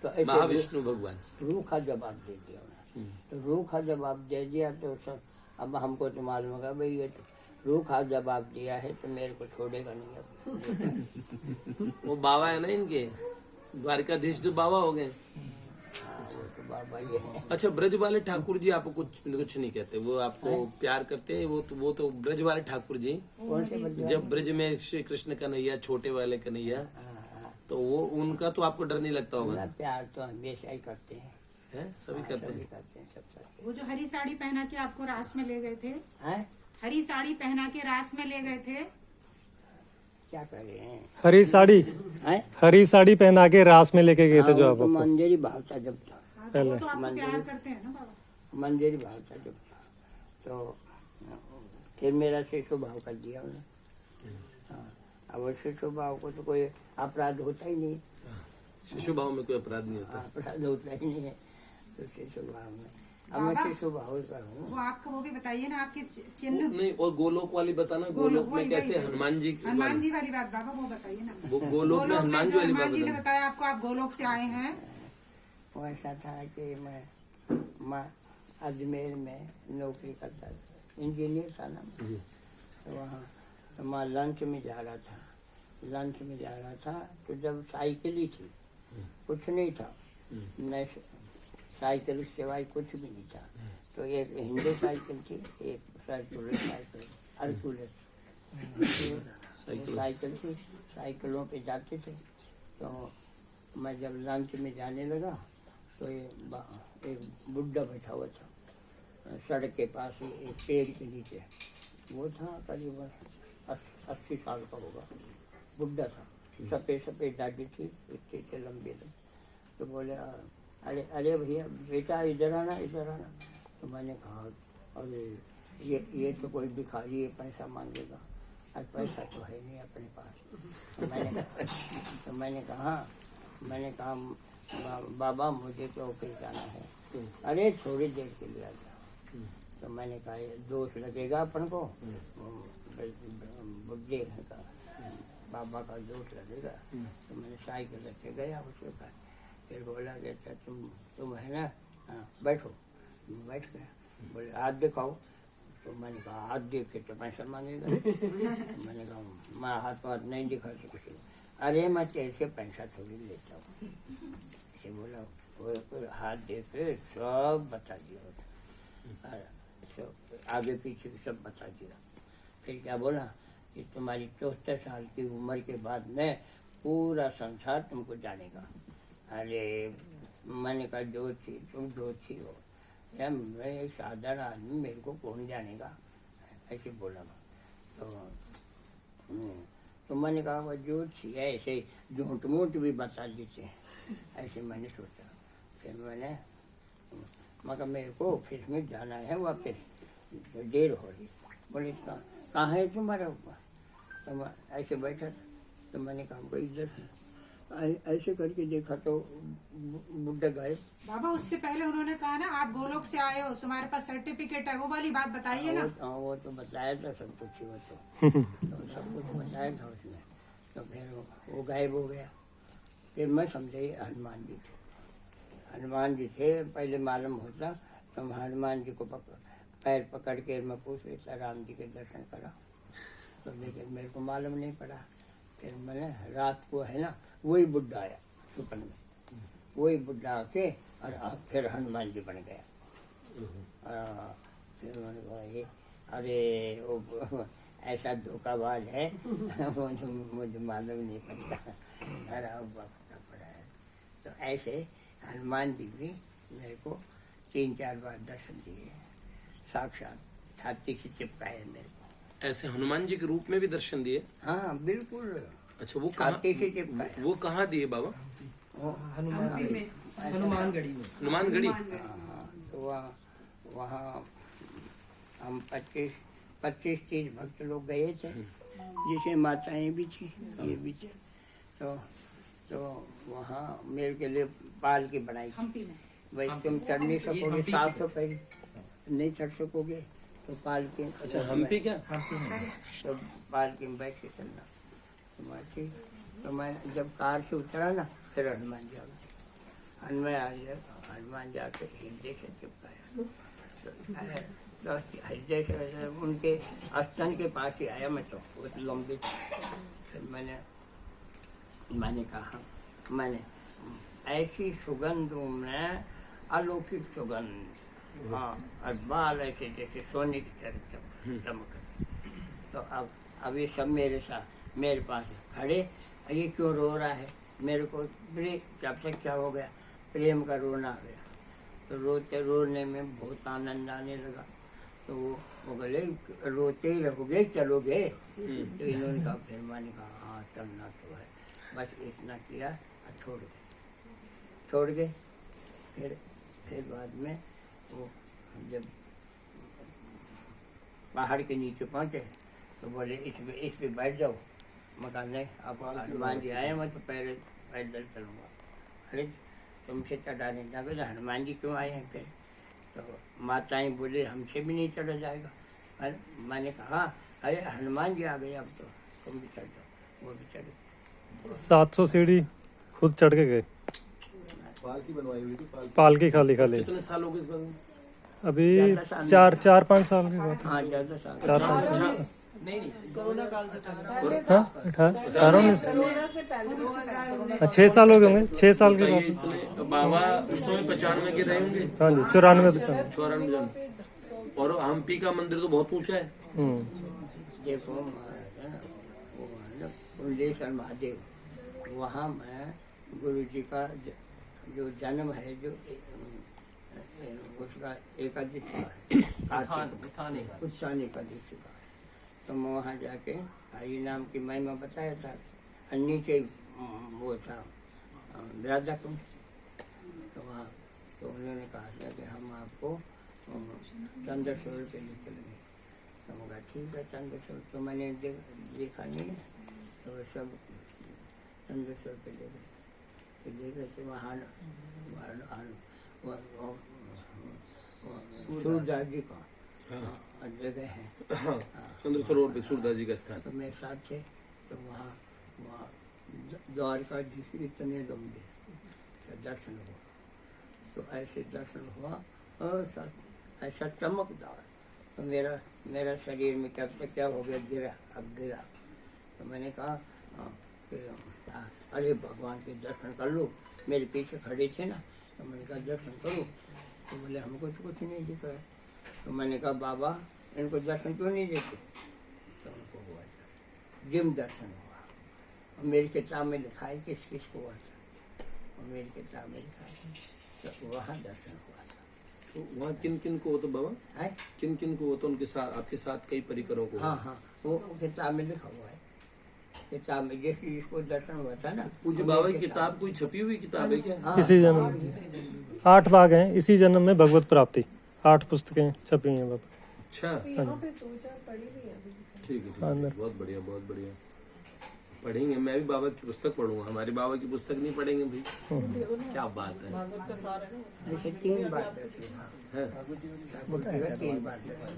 तो ऐसे महाविष्णु भगवान। रूखा जवाब दे दिया उन्हें। तो रूखा जवाब दे दिया तो अब हमको तो मालूम होगा भाई ये तो रूखा जवाब दिया है तो मेरे को छोड़ेगा नहीं अब। वो बाबा है ना इनके, द्वारकाधीश तो बाबा हो गए। तो बाबा ये है। अच्छा, ब्रज वाले ठाकुर जी आपको कुछ नहीं कहते, वो आपको प्यार करते हैं। वो तो ब्रज वाले ठाकुर जी, कौन से बच्चे? जब ब्रज में श्री कृष्ण कन्हैया, छोटे वाले कन्हैया, तो वो उनका तो आपको डर नहीं लगता होगा? ना प्यार तो हमेशा ही करते हैं। सभी करते सभी हैं। करते हैं, सब करते वो जो हरी साड़ी पहना के आपको रास में ले गए थे, हैं। हरी साड़ी पहना के रास में ले गए थे, क्या कर रहे हैं? हरी साड़ी, हैं? हरी साड़ी पहना के रास में लेके गए थे जो हाँ, आप वो तो मंदिरी भाव था जब था। हाँ, तो वो तो आपको प्यार करते हैं ना बाबा। मंदिर भाव था जब था। तो फिर मेरा शिशु भाव कर दिया उन्हें। हाँ, अब वो शिशु भाव को तो कोई अपराध होता ही नहीं। शिशु भाव में कोई अपराध नहीं होता। अपराध होता ही नहीं है तो शिशु भाव में। अब मैं बाबा, शिशु भाव का हूँ। वो आपका वो भी बताइए ना, आपके चिन्ह। नहीं, और गोलोक वाली बताना, गोलोक में वही- कैसे वही- हनुमान जी हनुमान जी वाली बात बाबा वो बताइए ना। गोलोक में हनुमान जी वाली बात हनुमान जी ने बताना। बताया आपको, आप गोलोक से आए हैं। वो ऐसा था कि मैं अजमेर में नौकरी करता था, इंजीनियर था ना। जी। तो वहाँ तो मैं लंच में जा रहा था तो जब साइकिल ही थी, कुछ नहीं था, न साइकिल के सिवाय कुछ भी नहीं था। तो एक हिंदी साइकिल थी, एक सर्कुलर साइकिल, हरकुलस साइकिल थी। साइकिलों पे जाते थे। तो मैं जब लंच में जाने लगा तो एक बुढ़ा बैठा हुआ था सड़क के पास ही, एक पेड़ के नीचे। वो था करीबन 80 साल का होगा, बुढ़ा था, सफ़ेद सफ़ेद दाढ़ी थी, इतने से लंबे थे। तो बोले अरे भैया बेटा इधर आना। तो मैंने कहा अरे ये तो कोई भिखारी है, पैसा मांगेगा, आज पैसा तो है नहीं अपने पास। तो मैंने कहा बाबा मुझे तो ऑफिस जाना है। अरे थोड़ी देर के लिए आ जाओ। तो मैंने कहा दोष लगेगा अपन को, बुढ़े का बाबा का दोष लगेगा। तो मैंने साइकिल रखे गया उसके पास। फिर बोला कि अच्छा तुम है ना, हाँ बैठो। बैठ गया। बोले हाथ दिखाओ। तो मैंने कहा हाथ देख के तो पैसा मांगेगा। मैंने कहा मैं हाथ नहीं दिखा सकती। अरे मैं तेरे से पैसा थोड़ी लेता हूँ। ऐसे बोला। वो हाथ देख के सब बता दिया, सब आगे पीछे सब बता दिया। फिर क्या बोला कि तुम्हारी 74 साल की उम्र के बाद में पूरा संसार तुमको जानेगा। अरे मैंने कहा तुम जोशी हो या मैं एक साधारण आदमी, मेरे को कौन जानेगा, ऐसे बोला। तो मैंने कहा वह जोशी है, ऐसे झूठ मूठ भी बता देते हैं, ऐसे मैंने सोचा। फिर मैंने कहा मेरे को ऑफिस में जाना है वापस, तो देर हो रही। बोले कहाँ है तुम्हारा ऊपर? तो मैं ऐसे बैठा था। तो मैंने कहा हमको इधर है। ऐसे करके देखा तो बुढ़ा गायब। बाबा उससे पहले उन्होंने कहा ना आप गोलोक से आए हो, तुम्हारे पास सर्टिफिकेट है, वो वाली बात बताइए ना। वो तो बताया था सब कुछ ही, वो तो सब कुछ बताया था उसने। तो फिर वो गायब हो गया। फिर मैं समझे हनुमान जी थे। पहले मालूम होता तो हनुमान जी को पैर पकड़ के मैं पूछ लेता राम जी के दर्शन करा। तो लेकिन मेरे को मालूम नहीं पड़ा। फिर मैंने रात को है ना वही बुढ़ा आया सुपन में, वही बुढ़ा आके और फिर हनुमान जी बन गया। फिर मैंने कहा ये अरे वो ऐसा धोखाबाज है मुझे मालूम नहीं पड़ता। अरे पता पड़ा है। तो ऐसे हनुमान जी भी मेरे को 3-4 बार दर्शन दिए, साक्षात छाती से चिपकाए मेरे को। ऐसे हनुमान जी के रूप में भी दर्शन दिए? हाँ बिल्कुल अच्छा, वो कहाँ, छाती से चिपकाया। वो कहाँ दिए बाबा? वो हनुमानगढ़ी में। हनुमानगढ़ी। हाँ, तो वहाँ हम 25-30 भक्त लोग गए थे, जिसमें माताएं भी थी, ये भी थे। तो वहाँ मेरे के लिए पाल की बनाई थी। भाई तुम चढ़ नहीं सकोगे, 700 पैर नहीं चढ़ सकोगे, तो पाल के। अच्छा, हम्पी क्या? तो पाल के में बैठ के चलना। तो मैं जब कार से उतरा ना, फिर हनुमान जी आ गए। हनुमान जी आके हृदय से चिपकाया। तो हृदय से उनके स्तन के पास ही आया मैं, तो बहुत लंबी। फिर मैंने कहा, मैंने ऐसी सुगंध में, अलौकिक सुगंध, हाँ, और बाल ऐसे जैसे सोने की तरह चमक। तो अब ये सब मेरे साथ, मेरे पास खड़े, ये क्यों रो रहा है? मेरे को जब तक क्या हो गया, प्रेम का रोना आ गया। तो रोने में बहुत आनंद आने लगा। तो वो बोले, रोते ही रहोगे, चलोगे? तो इन्होंने कहा, फिर मैंने कहा हाँ चलना तो है। बस इतना किया और छोड़ गए। फिर बाद में वो जब पहाड़ के नीचे पहुँचे तो बोले, इस पे बैठ जाओ। मैं कहा नहीं, अब हनुमान जी आए, मैं तो पैदल चलूँगा। अरे तुमसे चढ़ा नहीं जाएगा, हनुमान जी क्यों आए हैं? फिर तो माताएं बोले, हमसे भी नहीं चढ़ा जाएगा। अरे मैंने कहा, अरे हनुमान जी आ गए, अब तो तुम भी चढ़ जाओ। वो भी चढ़े। 700 सीढ़ी खुद चढ़ के गए। पालकी बनवाई हुई थी, पालकी खाली। कितने साल हो गए इस बात? अभी 4-5 साल की बात है। हाँ, ज़्यादा साल। 4-5 साल। नहीं, कोरोना काल से पहले। हाँ, 18-19, 6 साल हो गए होंगे, 6 साल के बाद। तो बाबा उस समय 95 के रहे होंगे। हाँ जी, 94 94 जन। और हम्पी का मंदिर तो बहुत ऊंचा है। देखो वो है ना कुंडेश्वर महादेव, वहाँ मैं गुरु जी का जो जन्म है, जो उसका एकादशी का है, उत्थान एकादशी का। तो मैं वहाँ जाके हरि नाम की महिमा बताया था। नीचे वो था राधा कुंड। तो वहाँ तो उन्होंने कहा था कि हम आपको 1500 रुपये ले चलेंगे। तो मैं कहा ठीक है, 1500। तो मैंने देखा नहीं है, तो सब 1500 रुपये ले गए। तो ले गए तो वहाँ सूरदास जी का जगह है, चंद्र सरोवर पे सूरदास जी का स्थान। तो मेरे साथ थे। तो वहाँ द्वारका जी से इतने लंबे तो दर्शन हुआ। तो ऐसे दर्शन हुआ और ऐसा चमकदार। तो मेरा शरीर में क्या हो गया, गिरा। तो मैंने कहा कि अरे भगवान के दर्शन कर लो। मेरे पीछे खड़े थे ना, तो मैंने कहा दर्शन करो। तो बोले हमको तो कुछ नहीं दिख रहा। तो मैंने कहा बाबा इनको दर्शन क्यों नहीं देते? तो उनको हुआ जिम दर्शन हुआ। और मेरी किताब में लिखा है किस किस को हुआ था, और मेरी किताब में लिखा है। तो वहाँ दर्शन हुआ था। तो वहाँ किन किन को हो तो बाबा? है किन किन को हो तो उनके साथ, आपके साथ कई परिकरों को? हाँ, वो किताब में लिखा हुआ है। किताब में जिसको दर्शन हुआ था ना, पूज्य बाबा की किताब कोई छपी हुई किताब है क्या? हाँ, इसी जन्म 8 भाग हैं। इसी जन्म में भगवत प्राप्ति 8 पुस्तकें छपी हैं बाबा। अच्छा, ठीक है, बहुत बढ़िया, बहुत बढ़िया। पढ़ेंगे, मैं भी बाबा की पुस्तक पढ़ूंगा। हमारे बाबा की पुस्तक नहीं पढ़ेंगे भाई? क्या बात है। ऐसे 3 बार दर्शन हैं? 3 बार दर्शन।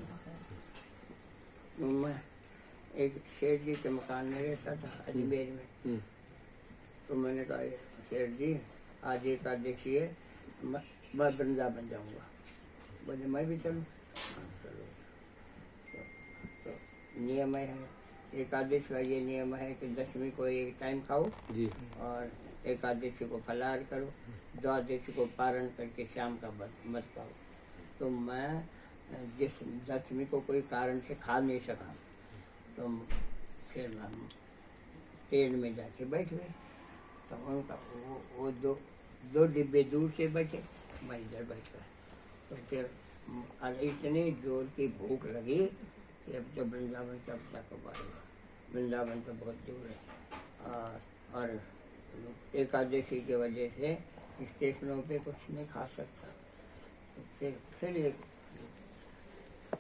मैं एक शेर जी के मकान में रहता था अजमेर में। तो मैंने कहा शेर जी आज एकादशी है, मैं वृंदावन जाऊंगा। बोले मैं भी चलूँ? चलो। तो नियम है एकादशी का, ये नियम है कि 10वीं को एक टाइम खाओ जी, और एकादशी को फलाहार करो, द्वादशी को पारण करके शाम का मत खाओ। तो मैं जिस 10वीं को कोई कारण से खा नहीं सका, तो फिर हम ट्रेन में जाके बैठ गए। तो उनका वो दो डिब्बे दूर से बैठे, मैं इधर बैठ गया। तो फिर इतनी जोर की भूख लगी कि अब तो वृंदावन का पता कब आएगा। वृंदावन तो बहुत दूर है। और एकादशी के वजह से स्टेशनों पे कुछ नहीं खा सकता। तो फिर एक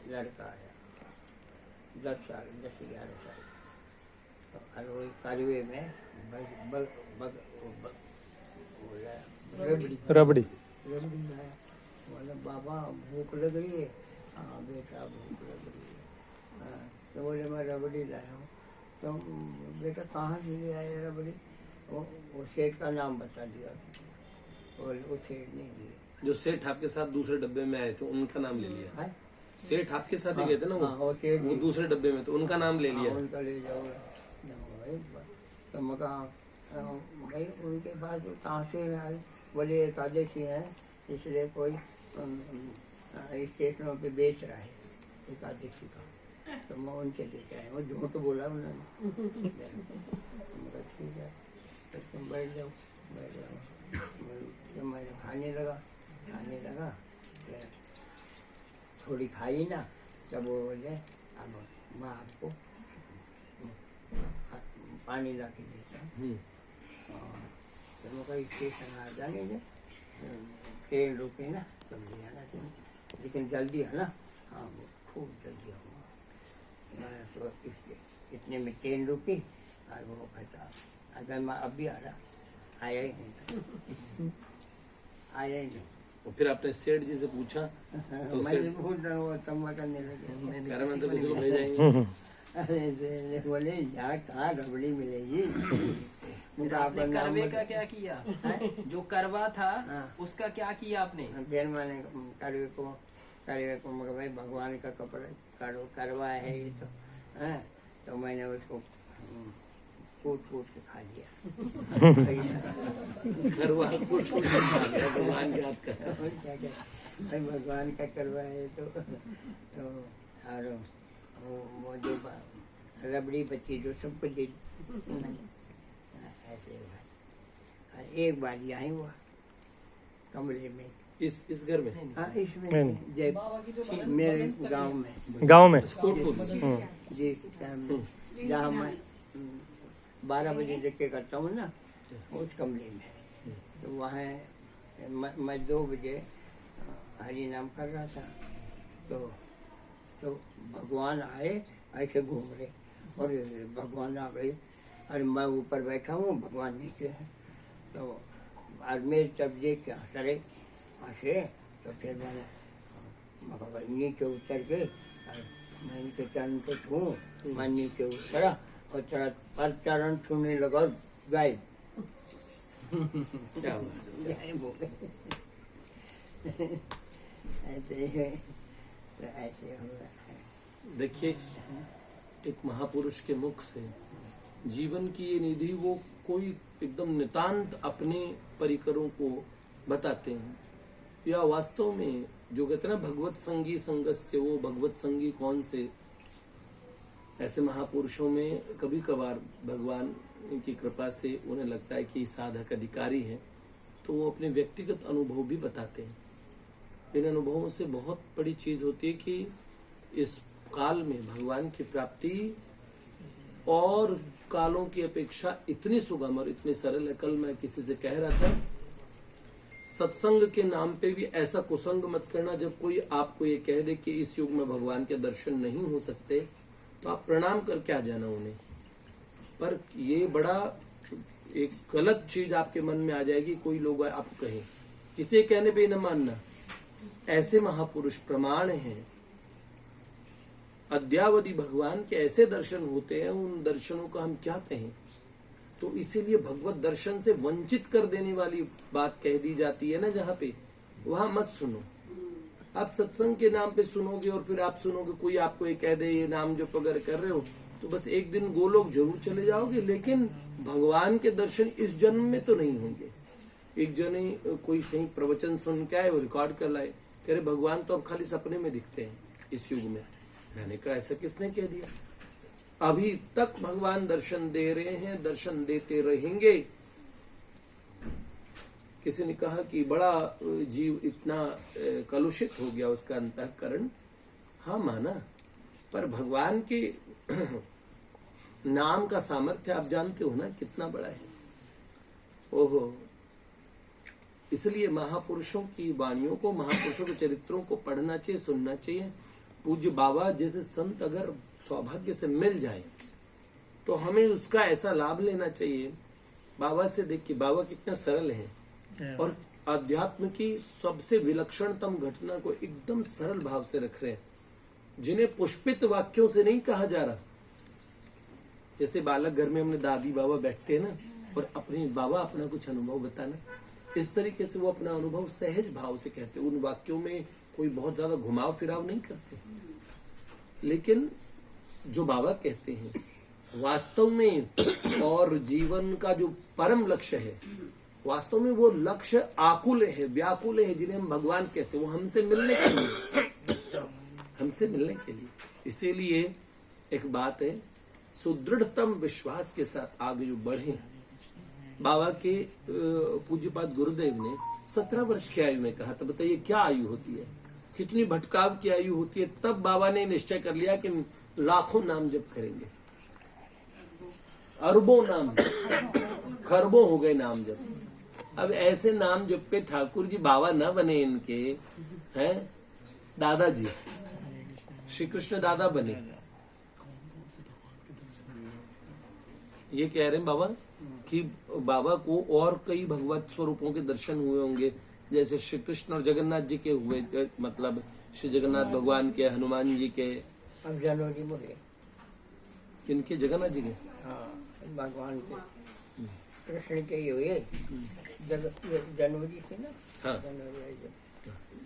लड़का आया 10-11 साल तो और वो कारवे में रबड़ी लाया। बोले बाबा भूख लग रही है। हाँ बेटा भूख लग रही है। हाँ, तो बोले मैं रबड़ी लाया हूँ। तो बेटा कहाँ से ले आए रबड़ी? वो सेठ का नाम बता दिया। बोले वो सेठ नहीं दिए। जो सेठ आपके साथ दूसरे डब्बे में आए थे उनका नाम ले लिया? है? सेठ आपके साथ ही गए थे ना? हाँ, वो सेठ वो दूसरे डब्बे में तो उनका नाम ले लिया? हाँ, उनका ले जाओ भाई। तो मैं कहा भाई उनके पास कहाँ से आए? बोले एकादशी है इसलिए कोई स्टेशनों पे बेच रहा है एकादशी का। तो मैं उनसे लेके आया। वो झूठ बोला उन्होंने। ठीक है तो तुम बैठ जाओ। तो मैं खाने लगा फिर थोड़ी खाई ना तब वो बोले अब मैं आपको पानी ला के देता हूँ। तो मैं कहीं स्टेशन आ जाने दे, ट्रेन रुके ना तब ले आना चाहिए, लेकिन जल्दी है ना? हाँ वो खूब जल्दी आऊँगा। मैं तो इतने में ट्रेन रुकी और वो कहता अगर मैं अभी आ रहा, आया ही नहीं। और फिर आपने सेठ जी से पूछा तो मैं पूछ रहा हूँ तम्मा करने लगे। कह रहे मैं तो किसी को भेजाएंगे। अरे बोले यहाँ कहाँ रबड़ी मिलेगी? फिर आपने करवे का क्या किया? जो करवा था उसका क्या किया आपने? फिर मैंने करवे को मगर भाई भगवान का कपड़ा करवा है ये तो मैंने उसको कूट के खा लिया। करवा कूट के खा लिया भगवान के हाथ का। भाई भगवान का करवा है तो और वो जो रबड़ी बच्ची जो सबको दे ऐसे। एक बार यहाँ हुआ कमरे में इस घर में? हाँ इसमें जय मेरे गांव में जी जहाँ मैं 12 बजे देख के करता हूँ ना उस कमरे में। तो वहाँ मैं 2 बजे हरि नाम कर रहा था तो भगवान आए ऐसे घूम रहे और भगवान आ गए। और मैं ऊपर बैठा हूँ भगवान नीचे है। तो और मेरे तब देख के हंसे तो फिर मैंने नीचे उतर के मैं इनके चरण को छूँ। मैं नीचे उतरा और चरण छूने लगा गायब। ऐसे हो रहा है। देखिए एक महापुरुष के मुख से जीवन की ये निधि वो कोई एकदम नितांत अपने परिकरों को बताते हैं या वास्तव में जो कहते हैं ना भगवत संगी संगत से वो भगवत संगी कौन से। ऐसे महापुरुषों में कभी कभार भगवान की कृपा से उन्हें लगता है कि साधक अधिकारी हैं तो वो अपने व्यक्तिगत अनुभव भी बताते हैं। इन अनुभवों से बहुत बड़ी चीज होती है कि इस काल में भगवान की प्राप्ति और कालों की अपेक्षा इतनी सुगम और इतनी सरल है। कल मैं किसी से कह रहा था सत्संग के नाम पे भी ऐसा कुसंग मत करना। जब कोई आपको ये कह दे कि इस युग में भगवान के दर्शन नहीं हो सकते तो आप प्रणाम कर क्या जाना उन्हें। पर ये बड़ा एक गलत चीज आपके मन में आ जाएगी। कोई लोग आपको कहें किसी कहने पे न मानना। ऐसे महापुरुष प्रमाण हैं अद्यावधि भगवान के ऐसे दर्शन होते हैं उन दर्शनों का हम क्या कहें। तो इसीलिए भगवत दर्शन से वंचित कर देने वाली बात कह दी जाती है ना जहाँ पे वहां मत सुनो। आप सत्संग के नाम पे सुनोगे और फिर आप सुनोगे कोई आपको ये कह दे ये नाम जो पगर कर रहे हो तो बस एक दिन गोलोक जरूर चले जाओगे लेकिन भगवान के दर्शन इस जन्म में तो नहीं होंगे। एक जने कोई सही प्रवचन सुन के आए वो रिकॉर्ड कर लाए कह रहे भगवान तो अब खाली सपने में दिखते हैं इस युग में। मैंने कहा ऐसा किसने कह दिया? अभी तक भगवान दर्शन दे रहे हैं दर्शन देते रहेंगे। किसी ने कहा कि बड़ा जीव इतना कलुषित हो गया उसका अंतःकरण। हाँ माना पर भगवान के नाम का सामर्थ्य आप जानते हो ना कितना बड़ा है। ओहो, इसलिए महापुरुषों की वाणियों को, महापुरुषों के चरित्रों को पढ़ना चाहिए, सुनना चाहिए। पूज्य बाबा जैसे संत अगर सौभाग्य से मिल जाए तो हमें उसका ऐसा लाभ लेना चाहिए। बाबा से देखिए, बाबा कितना सरल है और अध्यात्म की सबसे विलक्षणतम घटना को एकदम सरल भाव से रख रहे हैं, जिन्हें पुष्पित वाक्यों से नहीं कहा जा रहा। जैसे बालक घर में हमने दादी बाबा बैठते हैं ना, और अपने बाबा अपना कुछ अनुभव बताना, इस तरीके से वो अपना अनुभव सहज भाव से कहते। उन वाक्यों में कोई बहुत ज्यादा घुमाव फिराव नहीं करते। लेकिन जो बाबा कहते हैं वास्तव में, और जीवन का जो परम लक्ष्य है, वास्तव में वो लक्ष्य आकुल है, व्याकुल है, जिन्हें हम भगवान कहते हैं। वो हमसे मिलने के लिए, हमसे मिलने के लिए। इसीलिए एक बात है, सुदृढ़तम विश्वास के साथ आगे जो बढ़े। बाबा के पूज्यपाद गुरुदेव ने 17 वर्ष की आयु में कहा था। बताइए क्या आयु होती है, कितनी भटकाव की आयु होती है। तब बाबा ने निश्चय कर लिया कि लाखों नाम जप करेंगे, अरबों नाम, खरबों हो गए नाम जप। अब ऐसे नाम जप पे ठाकुर जी बाबा न बने, इनके हैं दादाजी, श्री कृष्ण दादा बने। ये कह रहे हैं बाबा कि बाबा को और कई भगवत स्वरूपों के दर्शन हुए होंगे, जैसे श्री कृष्ण और जगन्नाथ जी के हुए, मतलब श्री जगन्नाथ भगवान के, हनुमान जी के। अब जनवरी में हुए किनके? जगन्नाथ जी के? हाँ, भगवान के, कृष्ण के ही हुए। जनवरी थी ना, हाँ। जनवरी आई जब,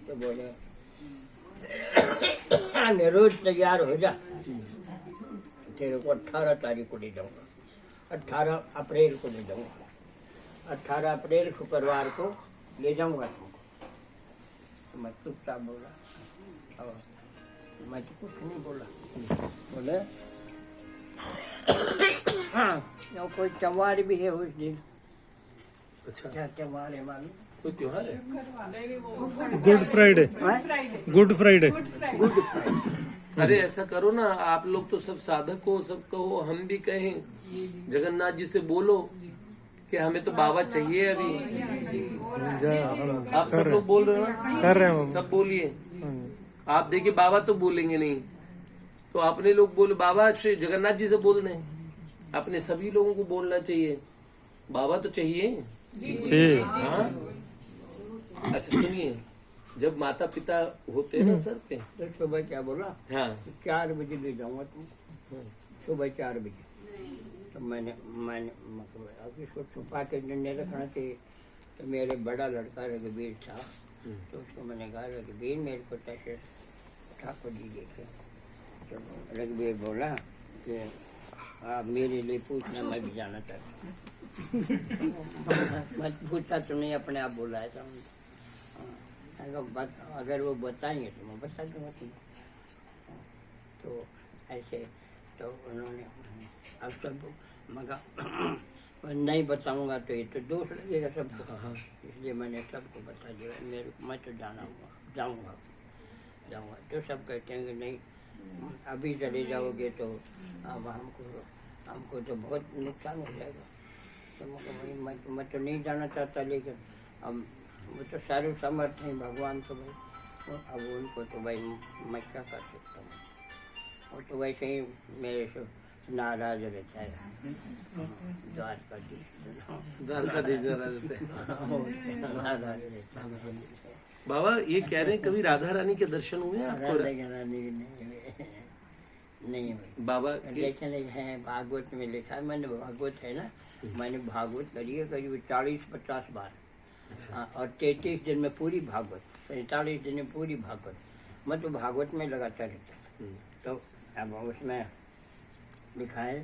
तो बोले रोज तैयार हो जा, तेरे को 18 तारीख को ले जाऊंगा, 18 अप्रैल को ले जाऊंगा, 18 अप्रैल शुक्रवार को ले जाऊंगा तुमको। तो मैं चुपचाप बोला, और मैं तो कुछ नहीं बोला। बोले हाँ, कोई त्योहार भी है उस दिन। अच्छा, क्या त्योहार है मालूम? कोई त्योहार है? Good Friday, good Friday. अरे ऐसा करो ना, आप लोग तो सब साधक हो, सब कहो, हम भी कहें, जगन्नाथ जी से बोलो कि हमें तो बाबा चाहिए अभी। आप सब लोग बोल रहे हो ना? कर रहे हैं सब बोलिए। आप देखिए बाबा तो बोलेंगे नहीं, तो अपने लोग बोले, बाबा श्री जगन्नाथ जी से बोल दें। अपने सभी लोगों को बोलना चाहिए, बाबा तो चाहिए। हाँ, अच्छा सुनिए, जब माता पिता होते हैं ना सर पे, तो सुबह क्या बोला? हाँ, 4 बजे ले जाऊंगा तुम, सुबह 4 बजे। तो मैंने मतलब अब इसको छुपा के नहीं रखना चाहिए। तो मेरे बड़ा लड़का रघुवीर था, तो उसको मैंने कहा, रघुवीर मेरे को कैसे ठाकुर जी देखे। तो रघुवीर बोला कि आप मेरे लिए पूछना, मैं भी जाना चाहता हूँ। मैं पूछता तो नहीं, अपने आप बोला है। अगर वो बताएंगे तो मैं बता दूंगा तुमको। तो ऐसे तो उन्होंने अब सब मगा नहीं बताऊंगा तो ये तो दोष लगेगा सबको, इसलिए मैंने सबको बता दिया। मैं तो जाऊंगा। तो सब कहते हैं कि नहीं, अभी चले जाओगे तो अब हमको तो बहुत नुकसान हो जाएगा। तो मैं तो नहीं जाना चाहता, लेकिन अब वो तो सारे समर्थ हैं भगवान तो भाई, अब उनको तो भाई मैं क्या कर सकता हूँ। वो तो वैसे ही मेरे से नाराज रहता है, द्वारकाधीश नाराज रहता है। बाबा ये कह रहे हैं कभी राधा रानी के दर्शन हुए हैं आपको? नहीं बाबा लेकिन है भागवत में लिखा है, मैंने भागवत है ना, मैंने भागवत करी है करीब 40-50 बार। हाँ, और 33 दिन में पूरी भागवत, 47 दिन में पूरी भागवत, मैं तो भागवत में लगातार रहता था। तो अब उसमें लिखा है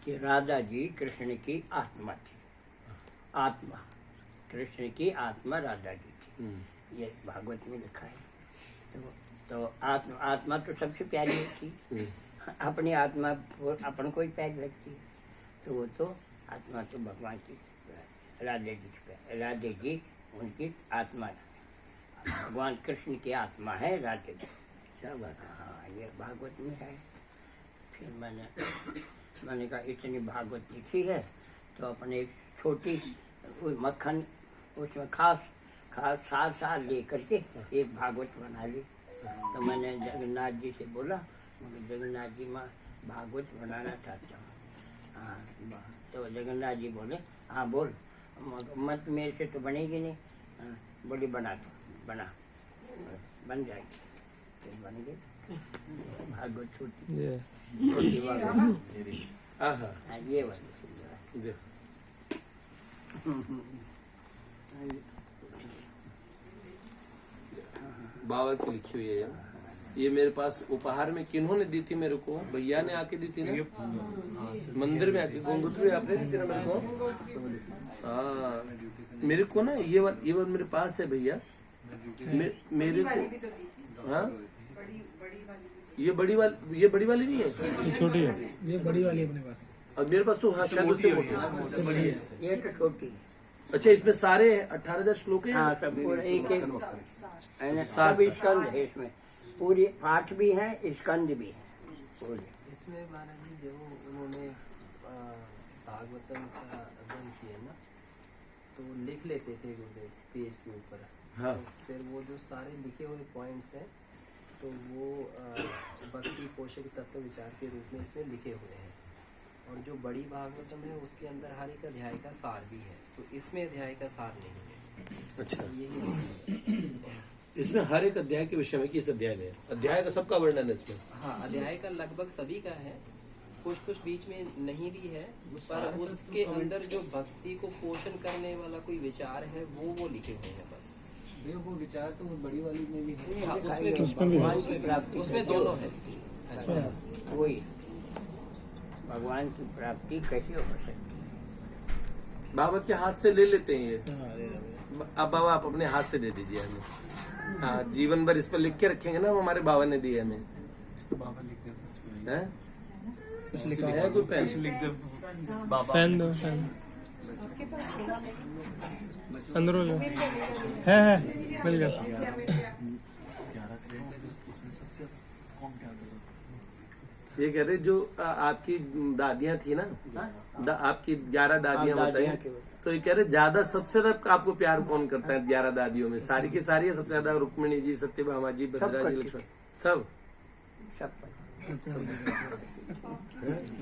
कि राधा जी कृष्ण की आत्मा थी, आत्मा कृष्ण की आत्मा राधा जी थी, ये भागवत में लिखा है। तो आत्मा तो सबसे प्यारी होती, अपनी आत्मा अपन को ही प्यारी लगती है। तो वो तो आत्मा तो भगवान की, राधे जी उनकी आत्मा है, भगवान कृष्ण की आत्मा है राधे जी। क्या बात है? हाँ, ये भागवत में है। फिर मैंने मैंने कहा इतनी भागवत लिखी है तो अपने एक छोटी मक्खन उसमें खास सार ले करके एक भागवत बना ली। तो मैंने जगन्नाथ जी से बोला, मगर जगन्नाथ जी मैं भागवत बनाना चाहता हूँ। हाँ, तो जगन्नाथ जी बोले हाँ बोल, मत मेरे से तो बनेगी नहीं। हाँ, बोली बना बन जाएगी। फिर बन गई भागवत छोटी भागवत। हाँ हाँ, ये वाली जी। बाबा की लिखी हुई है ये मेरे पास उपहार में किन्होंने दी थी मेरे को? भैया ने आके दी थी ना, मंदिर में आके गंगोत्री आपने दी थी ना मेरे को। हाँ, मेरे को ना ये बात मेरे पास है भैया, मेरे को। हाँ, ये बड़ी वाली नहीं है, छोटी है। ये बड़ी वाली अपने पास। और मेरे पास तो हाँ शायद उससे मोटी है। ये तो छोटी। अच्छा, इसमें सारे 18,000 श्लोक हैं? हाँ, सब पूरा एक सब स्कंद है इसमें, पूरी पाठ भी है, स्कंद भी है पूरी। इसमें महाराज जी जब उन्होंने भागवतम का अध्ययन किया ना, तो लिख लेते थे गुरुदेव पेज के ऊपर। हाँ। तो फिर वो जो सारे लिखे हुए पॉइंट्स हैं तो वो भक्ति पोषक तत्व विचार के रूप में इसमें लिखे हुए हैं। और जो बड़ी भागवतम है उसके अंदर हर एक अध्याय का सार भी है, तो इसमें अध्याय का सार नहीं है। अच्छा, यही इसमें हर एक अध्याय के विषय में किस अध्याय में अध्याय का सबका वर्णन है इसमें? हाँ, अध्याय का लगभग सभी का है, कुछ बीच में नहीं भी है, पर उसके अंदर जो भक्ति को पोषण करने वाला कोई विचार है वो लिखे हुए हैं बस। वो विचार तो बड़ी वाली में भी है। हाँ, उसमें भगवान की प्राप्ति उसमें दोनों है। वही भगवान की प्राप्ति कैसे हो सकती। बाबा के हाथ से ले लेते हैं ये। अब बाबा आप अपने हाथ से दे दीजिए हमें। हाँ, जीवन भर इस पर लिख के रखेंगे ना, वो हमारे बाबा ने दिए हमें। हैं? है कोई पेन? पेन दो, पेन अंदर हो जाओ। है मिल गया। ये कह रहे जो आपकी दादियाँ थी ना, आपकी 11 दादियाँ बताई, तो ये कह रहे ज्यादा सबसे ज्यादा आपको प्यार कौन करता है 11 दादियों में? सारी की सारी है सबसे ज्यादा? रुक्मिणी जी, सत्यभामा जी, भद्रा जी, लक्ष्मण, सब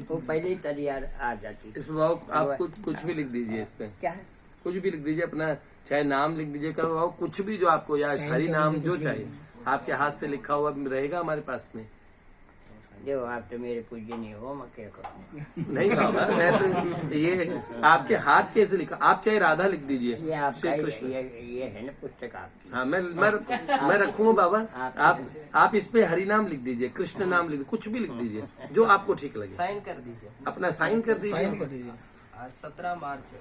वो पहले ही तैयार आ जाती। इसमें बाबू आप कुछ भी लिख दीजिए, इस पे क्या है? कुछ भी लिख दीजिए अपना, चाहे नाम लिख दीजिए, बाबू कुछ भी जो आपको या हरी नाम जो चाहिए आपके हाथ से लिखा हुआ रहेगा हमारे पास में। जो आप तो मेरे पूज्य नहीं हो, मैं क्या करूं? नहीं बाबा, मैं तो ये आपके हाथ कैसे लिखा? आप चाहे राधा लिख दीजिए, ये आपका श्री कृष्ण। ये है ना पुस्तक आपकी। हाँ, मैं रखूंगा बाबा। आप इस पे हरि नाम लिख दीजिए, कृष्ण नाम लिख दीजिए, कुछ भी लिख दीजिए जो आपको ठीक लगे। साइन कर दीजिए, अपना साइन कर दीजिए। आज 17 मार्च है।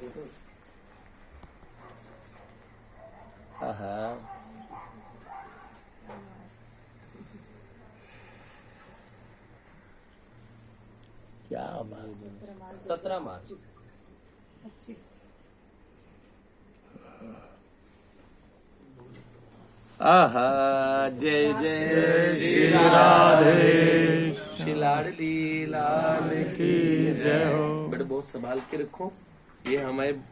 हाँ, क्या बात। 17 मार्च। आहा, जय जय श्री राधे, श्री लाडली लाल की जय हो। बेटा बहुत संभाल के रखो, ये हमें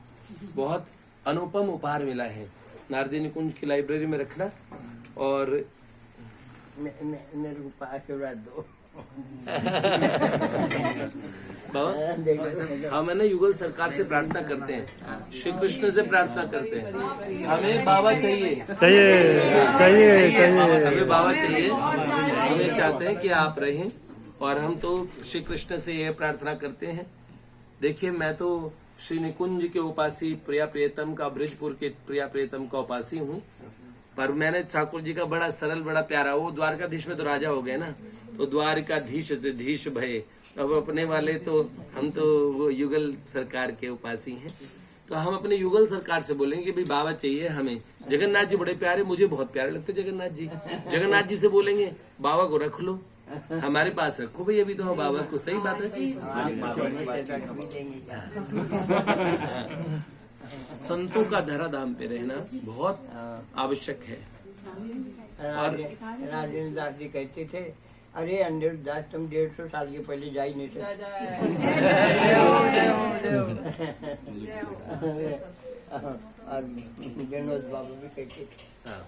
बहुत अनुपम उपहार मिला है। नारदी निकुंज की लाइब्रेरी में रखना। और मेरे को आशीर्वाद दो बाबा। हम है ना युगल सरकार से प्रार्थना करते हैं, श्री कृष्ण से प्रार्थना करते हैं, हमें बाबा चाहिए, हमें बाबा चाहिए। हमें चाहते हैं कि आप रहें, और हम तो श्री कृष्ण से यह प्रार्थना करते हैं। देखिए, मैं तो श्री निकुंज के उपासी, प्रिया प्रियतम का, ब्रिजपुर के प्रिया प्रियतम का उपासी हूँ। पर मैंने ठाकुर जी का बड़ा सरल, बड़ा प्यारा, वो द्वारकाधीश में तो राजा हो गए ना, तो द्वारकाधीश से धीश भय। अब अपने वाले तो हम तो वो युगल सरकार के उपासी हैं, तो हम अपने युगल सरकार से बोलेंगे कि भाई बाबा चाहिए हमें। जगन्नाथ जी बड़े प्यारे, मुझे बहुत प्यारे लगते जगन्नाथ जी। जगन्नाथ जी से बोलेंगे बाबा को रख लो, हमारे पास रखो भाई, अभी तो हम बाबा को। सही बात है। संतों का धराधाम पे रहना बहुत आवश्यक है। और राजेंद्र दास जी कहते थे अरे 110 तुम 150 साल के पहले जा ही नहीं सकते। और विनोद बाबू भी कहते थे। हाँ।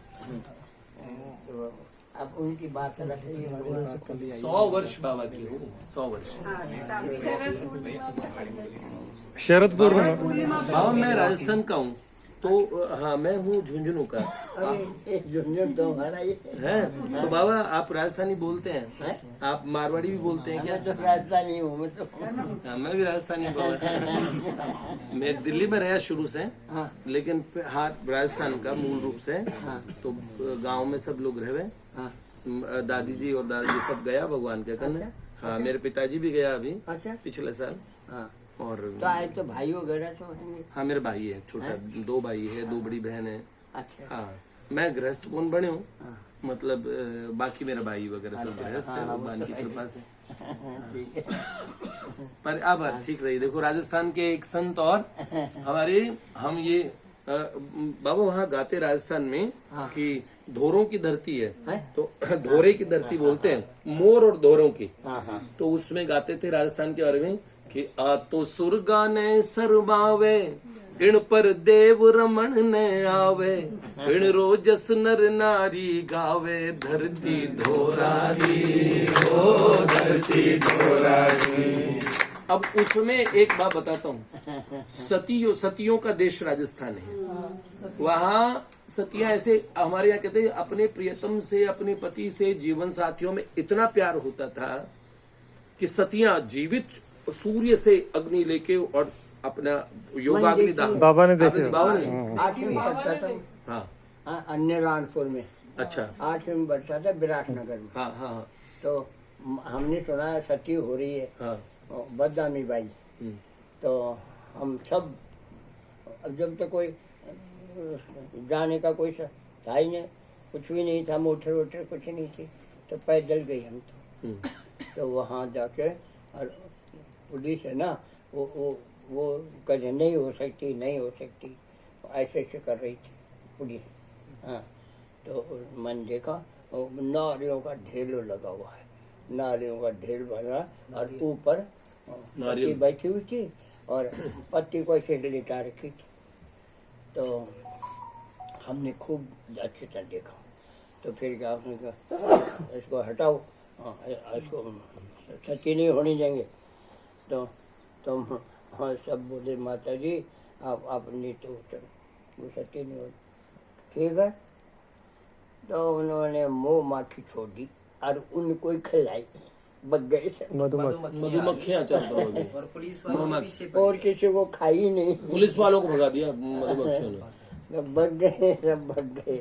तो अब उनकी बात अलग है। 100 वर्ष बाबा की हो, 100 वर्ष। शरदपुर में बाबा मैं राजस्थान का हूँ, तो हाँ मैं हूँ झुंझुनू का अरे झुंझुन तो हमारा ही है। तो बाबा आप राजस्थानी बोलते हैं? है। आप मारवाड़ी भी बोलते हैं क्या? मैं तो राजधानी हूँ मैं तो। हाँ, मैं भी राजस्थानी बाबा। मैं दिल्ली में रहा शुरू से, हाँ। लेकिन हाँ राजस्थान का मूल रूप से। हाँ। तो गांव में सब लोग रहे। हाँ। दादी जी और दादाजी सब गया भगवान के करने। हाँ मेरे पिताजी भी गया अभी अच्छा। पिछले साल। हाँ। और तो आए तो भाई वगैरह तो होंगे। हाँ मेरे भाई है छोटा, 2 भाई है, 2 बड़ी बहन है। अच्छा। हाँ मैं गृहस्थ कौन बने हूँ, हाँ। मतलब बाकी मेरा भाई वगैरह सब गृहस्थ है भगवान की कृपा से। ठीक है। पर अब ठीक रही। देखो राजस्थान के एक संत और हमारे हम ये बाबा वहाँ गाते राजस्थान में कि धोरों की धरती है, तो धोरे की धरती बोलते हैं, मोर और धोरों की। तो उसमें गाते थे राजस्थान के बारे में कि आ तो सुरगा ने सरमावे, इण पर देव रमन ने आवे, इण रोजस नर नारी गावे, धरती धोरारी हो धरती धोरारी। अब उसमें एक बात बताता हूँ, सतियों का देश राजस्थान है। वहाँ सतियां ऐसे हमारे यहाँ कहते हैं अपने प्रियतम से, अपने पति से, जीवन साथियों में इतना प्यार होता था कि सतियां जीवित सूर्य से अग्नि लेके और अपना योगाग्नि दाह। बाबा ने देखे। बाबा ने 8वीं में पढ़ता था। हाँ हाँ, अन्य रानपुर में। अच्छा। 8वीं में पढ़ता था विराटनगर में। हाँ हाँ हाँ तो हमने सुना है सती हो रही है। हाँ। बदनामी बाई। तो हम सब, अब जब तक कोई जाने का कोई था ही नहीं, कुछ भी नहीं था, मोटर वोटर कुछ नहीं थी, तो पैदल गए हम तो वहाँ जाके और पुलिस है ना, वो कहे नहीं हो सकती, नहीं हो सकती, ऐसे ऐसे कर रही थी पुलिस। हाँ तो मन देखा नारियों का ढेर लगा हुआ है, नारियों का ढेर बना और ऊपर पत्ती बैठी हुई थी और पत्ती को ऐसे लिटा रखी थी। तो हमने खूब अच्छी तरह देखा। तो फिर क्या उसने कहा इसको हटाओ, इसको सती नहीं होनी देंगे। तो तुम हाँ सब बोले माता जी आप नीचे उतरो, वो सती नहीं होनी। ठीक है। तो उन्होंने मुँह माखी छोड़ दी और उनको ही खिलाई, बग गए सब मधुमक्खियाँ चार और पुलिस वालों के पीछे और किसी को खाई नहीं, पुलिस वालों को भगा दिया मधुमक्खियों ने। सब बग गए, सब बग गए।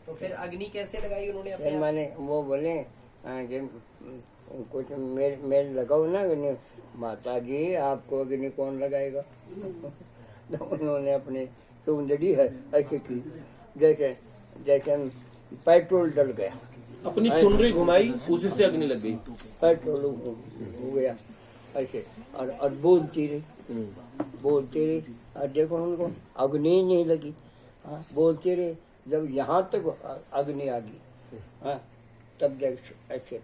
तो फिर अग्नि कैसे लगाई उन्होंने फिर अपने आप? मैंने वो बोले कुछ मेल लगाओ ना अग्नि। माता जी आपको अग्नि कौन लगाएगा? तो उन्होंने अपने सुंदरी है ऐसे की, जैसे जैसे पेट्रोल डल गया, अपनी चुनरी घुमाई, उसी से अग्नि लग गई। पेट्रोल हो गया ऐसे। और बोलती रही और देखो उनको अग्नि नहीं लगी। हाँ बोलती रही, जब यहाँ तक अग्नि आ गई, हाँ तब देख ऐसे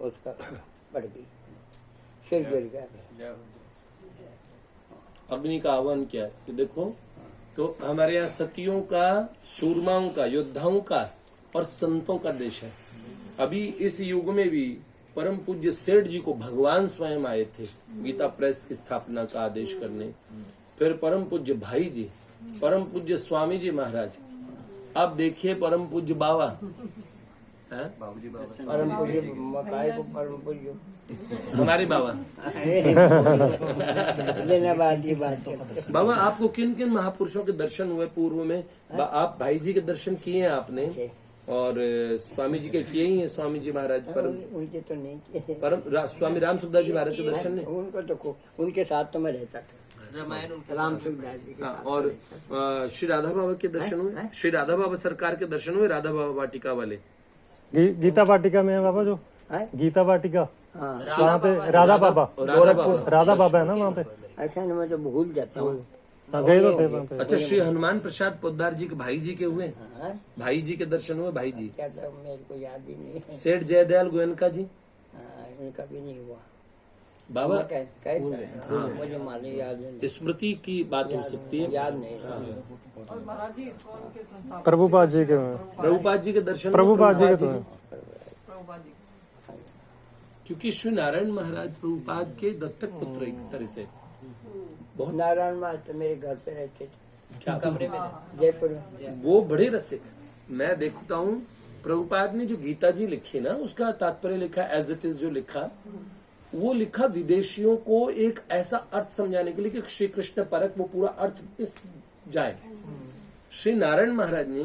उसका पड़ गई, सिर गिर गया। अग्नि का आह्वान किया कि देखो, तो हमारे यहाँ सतियों का, शूरमाओं का, योद्धाओं का और संतों का देश है। अभी इस युग में भी परम पूज्य सेठ जी को भगवान स्वयं आए थे गीता प्रेस की स्थापना का आदेश करने। फिर परम पूज्य भाई जी, परम पूज्य स्वामी जी महाराज, अब देखिए परम पूज्य बाबा, परम पूज्य मकाई को परम पूज्य हमारे बाबा। बाबा आपको किन किन महापुरुषों के दर्शन हुए पूर्व में? आप भाई जी के दर्शन किए हैं आपने और स्वामी जी के किए ही हैं। स्वामी जी महाराज उनके तो नहीं किए। परम स्वामी राम सुखदास जी महाराज के दर्शन नहीं? उनको तो उनके साथ तो मैं रहता था, रामायण उनके राम सुखदास जी के हाँ, साथ। और श्री राधा बाबा के दर्शन हुए? श्री राधा बाबा सरकार के दर्शन हुए? राधा बाबा वाटिका वाले गीता वाटिका में है बाबा, जो गीता वाटिका वहाँ पे राधा बाबा है ना वहाँ पे। ऐसा नहीं, मैं तो भूल जाता हूँ। हाँ, गए तो थे वहाँ पे। अच्छा, श्री हनुमान प्रसाद पोद्दार जी के भाई जी के हुए? हाँ? भाई जी के दर्शन हुए? भाई जी क्या था मेरे को याद ही नहीं है। सेठ जयदयाल गोयनका जी? इनका भी नहीं हुआ बाबा मुझे मालूम याद नहीं, स्मृति की बात हो सकती है। याद नहीं। प्रभुपाद जी के हुए। प्रभुपाद जी के दर्शन? प्रभुपाद जी के तो हैं। क्योंकि श्री नारायण महाराज प्रभुपाद के दत्तक पुत्र एक तरह से। नारायण माता मेरे घर पे रहते थे, क्या कमरे में जयपुर में। वो बड़े रसिक। मैं देखता हूँ प्रभुपाद ने जो गीता जी लिखी ना, उसका तात्पर्य लिखा एज इट इज, जो लिखा वो लिखा विदेशियों को एक ऐसा अर्थ समझाने के लिए कि श्री कृष्ण परक वो पूरा अर्थ इस जाए। श्री नारायण महाराज ने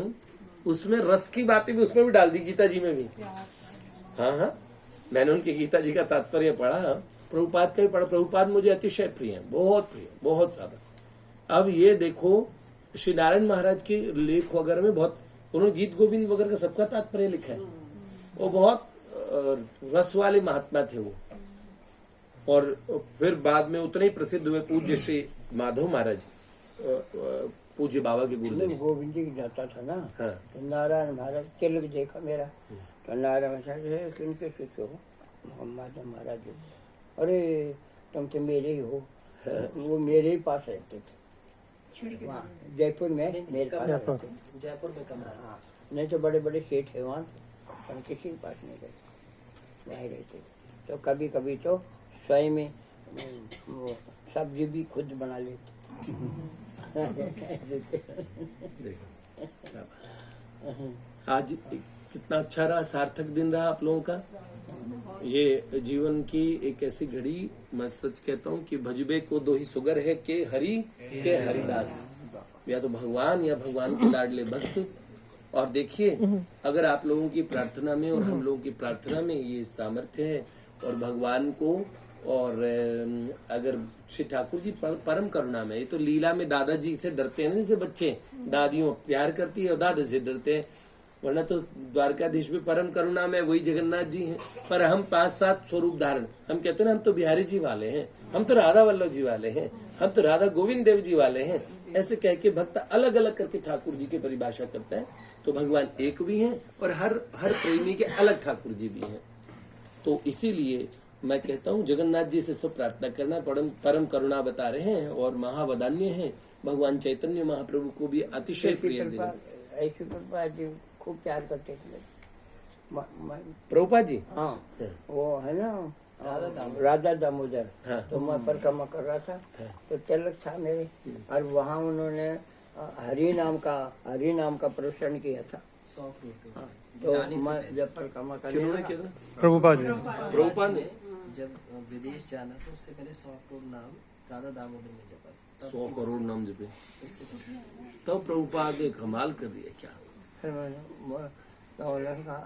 उसमें रस की बातें भी उसमें भी डाल दी, गीता जी में भी। हाँ हाँ, मैंने उनकी गीता जी का तात्पर्य पढ़ा, प्रभुपाद का भी पढ़ा। प्रभुपाद मुझे अतिशय प्रिय है, बहुत प्रिय, बहुत ज्यादा। अब ये देखो श्री नारायण महाराज के लेख वगैरह में बहुत, उन्होंने गीत गोविंद वगैरह का सबका तात्पर्य लिखा है। वो बहुत रस वाले महात्मा थे वो। और फिर बाद में उतने ही प्रसिद्ध हुए पूज्य श्री माधव महाराज, पूज्य बाबा के गुरुदेव। गोविंद जी जाता था ना, हाँ। तो नारायण महाराज तिलक देखा मेरा, तो नारायण महाराज किनके शिष्य हो? माधव महाराज जी। अरे तुम तो मेरे ही हो। वो मेरे ही पास रहते थे वहाँ जयपुर में, मेरे पास रहते थे। जयपुर में कमरा। हाँ, नहीं तो बड़े बड़े सेठ है वहाँ, हम किसी के पास नहीं रहते, वहीं रहते थे। तो कभी कभी तो स्वयं में वो सब्जी भी खुद बना लेते। आज कितना अच्छा रहा, सार्थक दिन रहा आप लोगों का। ये जीवन की एक ऐसी घड़ी, मैं सच कहता हूँ कि भजबे को दो ही सुगर है के हरि के हरिदास, या तो भगवान या भगवान के लाडले भक्त। और देखिए, अगर आप लोगों की प्रार्थना में और हम लोगों की प्रार्थना में ये सामर्थ्य है, और भगवान को, और अगर श्री ठाकुर जी परम करुणा में, ये तो लीला में दादाजी से डरते हैं ना, जैसे बच्चे दादियों प्यार करती है और दादा से डरते हैं, वरना तो द्वारकाधीश भी परम करुणा में वही जगन्नाथ जी हैं। पर हम 5-7 स्वरूप धारण, हम कहते हैं ना, हम तो बिहारी जी वाले हैं, हम तो राधा वल्लभ जी वाले हैं, हम तो राधा गोविंद देव जी वाले हैं, ऐसे कह के भक्त अलग अलग करके ठाकुर जी की परिभाषा करता है। तो भगवान एक भी हैं और हर प्रेमी के अलग ठाकुर जी भी हैं। तो इसीलिए मैं कहता हूँ जगन्नाथ जी से सब प्रार्थना करना। परम करुणा बता रहे हैं और महावदान्य हैं। भगवान चैतन्य महाप्रभु को भी अतिशय प्रिय थे। ऐसी प्रभुपाद जी खूब प्यार करते थे प्रभुपाद जी। हाँ, वो है ना राधा दामोदर। हाँ। तो मैं परिक्रमा कर रहा था, तो तिलक था मेरे, और वहाँ उन्होंने हरि नाम का प्रवचन किया था। हाँ, तो मैं जब परिक्रमा करने लगा, प्रभुपाद जी। प्रभुपाद ने जब विदेश जाना तो उससे पहले 100 करोड़ नाम राधा दामोदर में जपा। 100 करोड़ नाम जपे, उससे तो प्रभुपाद ने कमाल कर दिया। क्या फिर मैंने कहा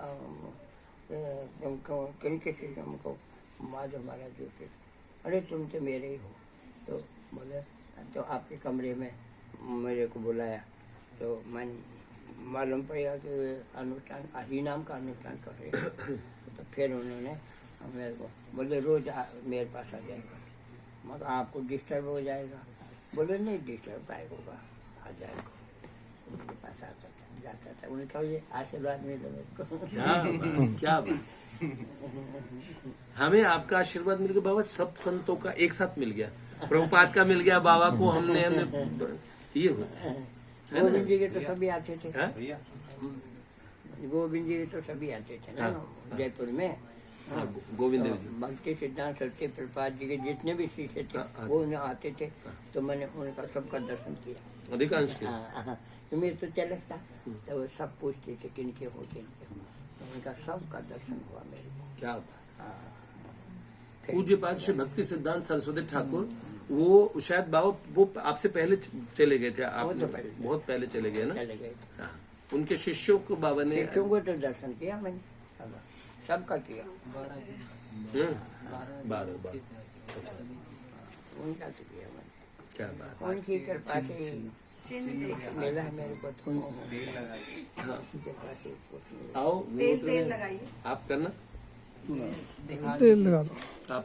तुमको किनके से हमको माधव महाराज जी के, अरे तुम तो मेरे ही हो। तो बोले तो आपके कमरे में मेरे को बुलाया, तो मैं मालूम पड़ा कि अनुष्ठान हरि नाम का अनुष्ठान कर रहे हैं। तो फिर उन्होंने मेरे को बोले रोज मेरे पास आ जाएगा, मगर आपको डिस्टर्ब हो जाएगा। बोले नहीं डिस्टर्ब काय होगा, आ जाएगा। उनके पास आता था, जाता था, उन्हें कहा ये आशीर्वाद मिले मेरे को। क्या बात। हमें आपका आशीर्वाद मिल गया बाबा, सब संतों का एक साथ मिल गया। प्रभुपाद का मिल गया बाबा को, हमने ये गोविंद जी के तो सभी आते थे। हाँ? गोविंद जी के तो सभी आते थे ना जयपुर में। हाँ, गोविंद देव जी। भक्ति सिद्धांत सरस्वती प्रभुपाद जी के जितने भी शिष्य थे वो उन्हें आते थे, तो मैंने उनका सबका दर्शन किया, अधिकांश के। हाँ, तो मेरे तो तिलक था, तो वो सब पूछते थे किनके हो किनके हो, तो उनका सबका दर्शन हुआ मेरे को। क्या बात। पूज्य पाद श्री भक्ति सिद्धांत सरस्वती ठाकुर, वो शायद बाबा वो आपसे पहले चले गए थे, आप बहुत पहले चले गए ना। चले गए थे। हाँ, उनके शिष्यों को बाबा ने, शिष्यों को तो दर्शन किया मैंने, सबका किया। 12 उनका तो किया मैंने। क्या बात। उनकी कृपा से मिला है मेरे को। उनकी कृपा से कुछ मिला। आओ तेल लगाइए। आप करना, तेल लगा दो। आप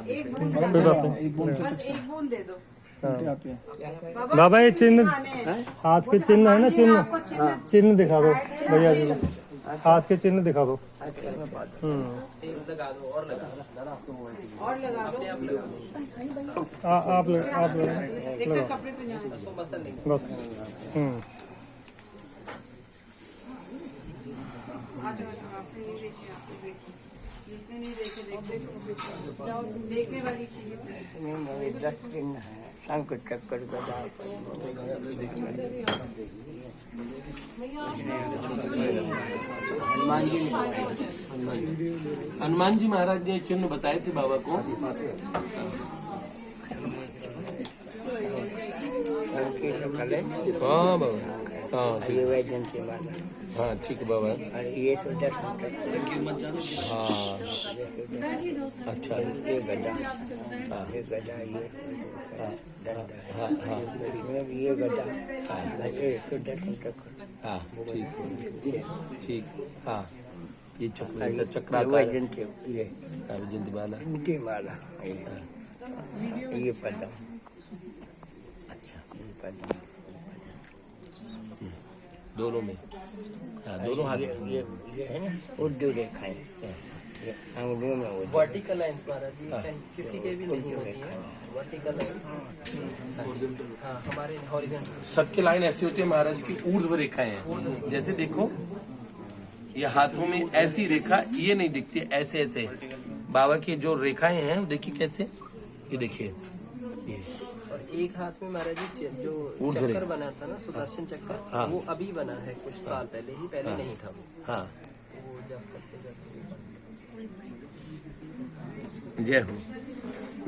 एक कोई बात नहीं। बस एक बूंद दे दो। बाबा ये चिन्ह हाथ के चिन्ह है ना, चिन्ह चिन्ह दिखा दो भैया जी को, हाथ के चिन्ह दिखा दो। लगा दो और लगा दो और लगा दो आप लगाओ उसको मसल नहीं। बस। जिसने नहीं देखे देखते जाओ, देखने वाली चीज इसमें मेरे 10 चिन्ह है, शंख चक्र गदा। हनुमान जी ने हनुमान जी महाराज ने चिन्ह बताए थे बाबा को। हाँ बाबा, हाँ ठीक, हाँ ठीक है बाबा। और ये तो 10 हाँ अच्छा, ये गदा, ये गदा, ये डंडा, हाँ हाँ ये गदा, ये तो 10 चक्र। हाँ ठीक ठीक, हाँ ये चक्र ये चक्राकार वैजयंती, ये जयंती माला। इनकी माला, ये पदम, अच्छा ये पदम, दोनों में, हाँ दोनों हाथ में। ये है ना उर्दू रेखाएं, ये अंगुलियों में वो वर्टिकल लाइंस महाराज जी कहीं किसी के भी नहीं होती है वर्टिकल लाइंस। हाँ हमारे हॉरिजॉन्टल सबके लाइन ऐसी होती है महाराज की, ऊर्ध्व रेखाएं हैं। जैसे देखो ये हाथों में ऐसी रेखा ये नहीं दिखती, ऐसे ऐसे बाबा की जो रेखाएं हैं वो देखिए कैसे, ये देखिए ये और एक हाथ में महाराज जी जो चक्कर बना था ना, सुदर्शन चक्कर, हाँ। वो अभी बना है कुछ साल पहले ही, पहले नहीं था वो। हाँ वो जब करते जाते जय हो।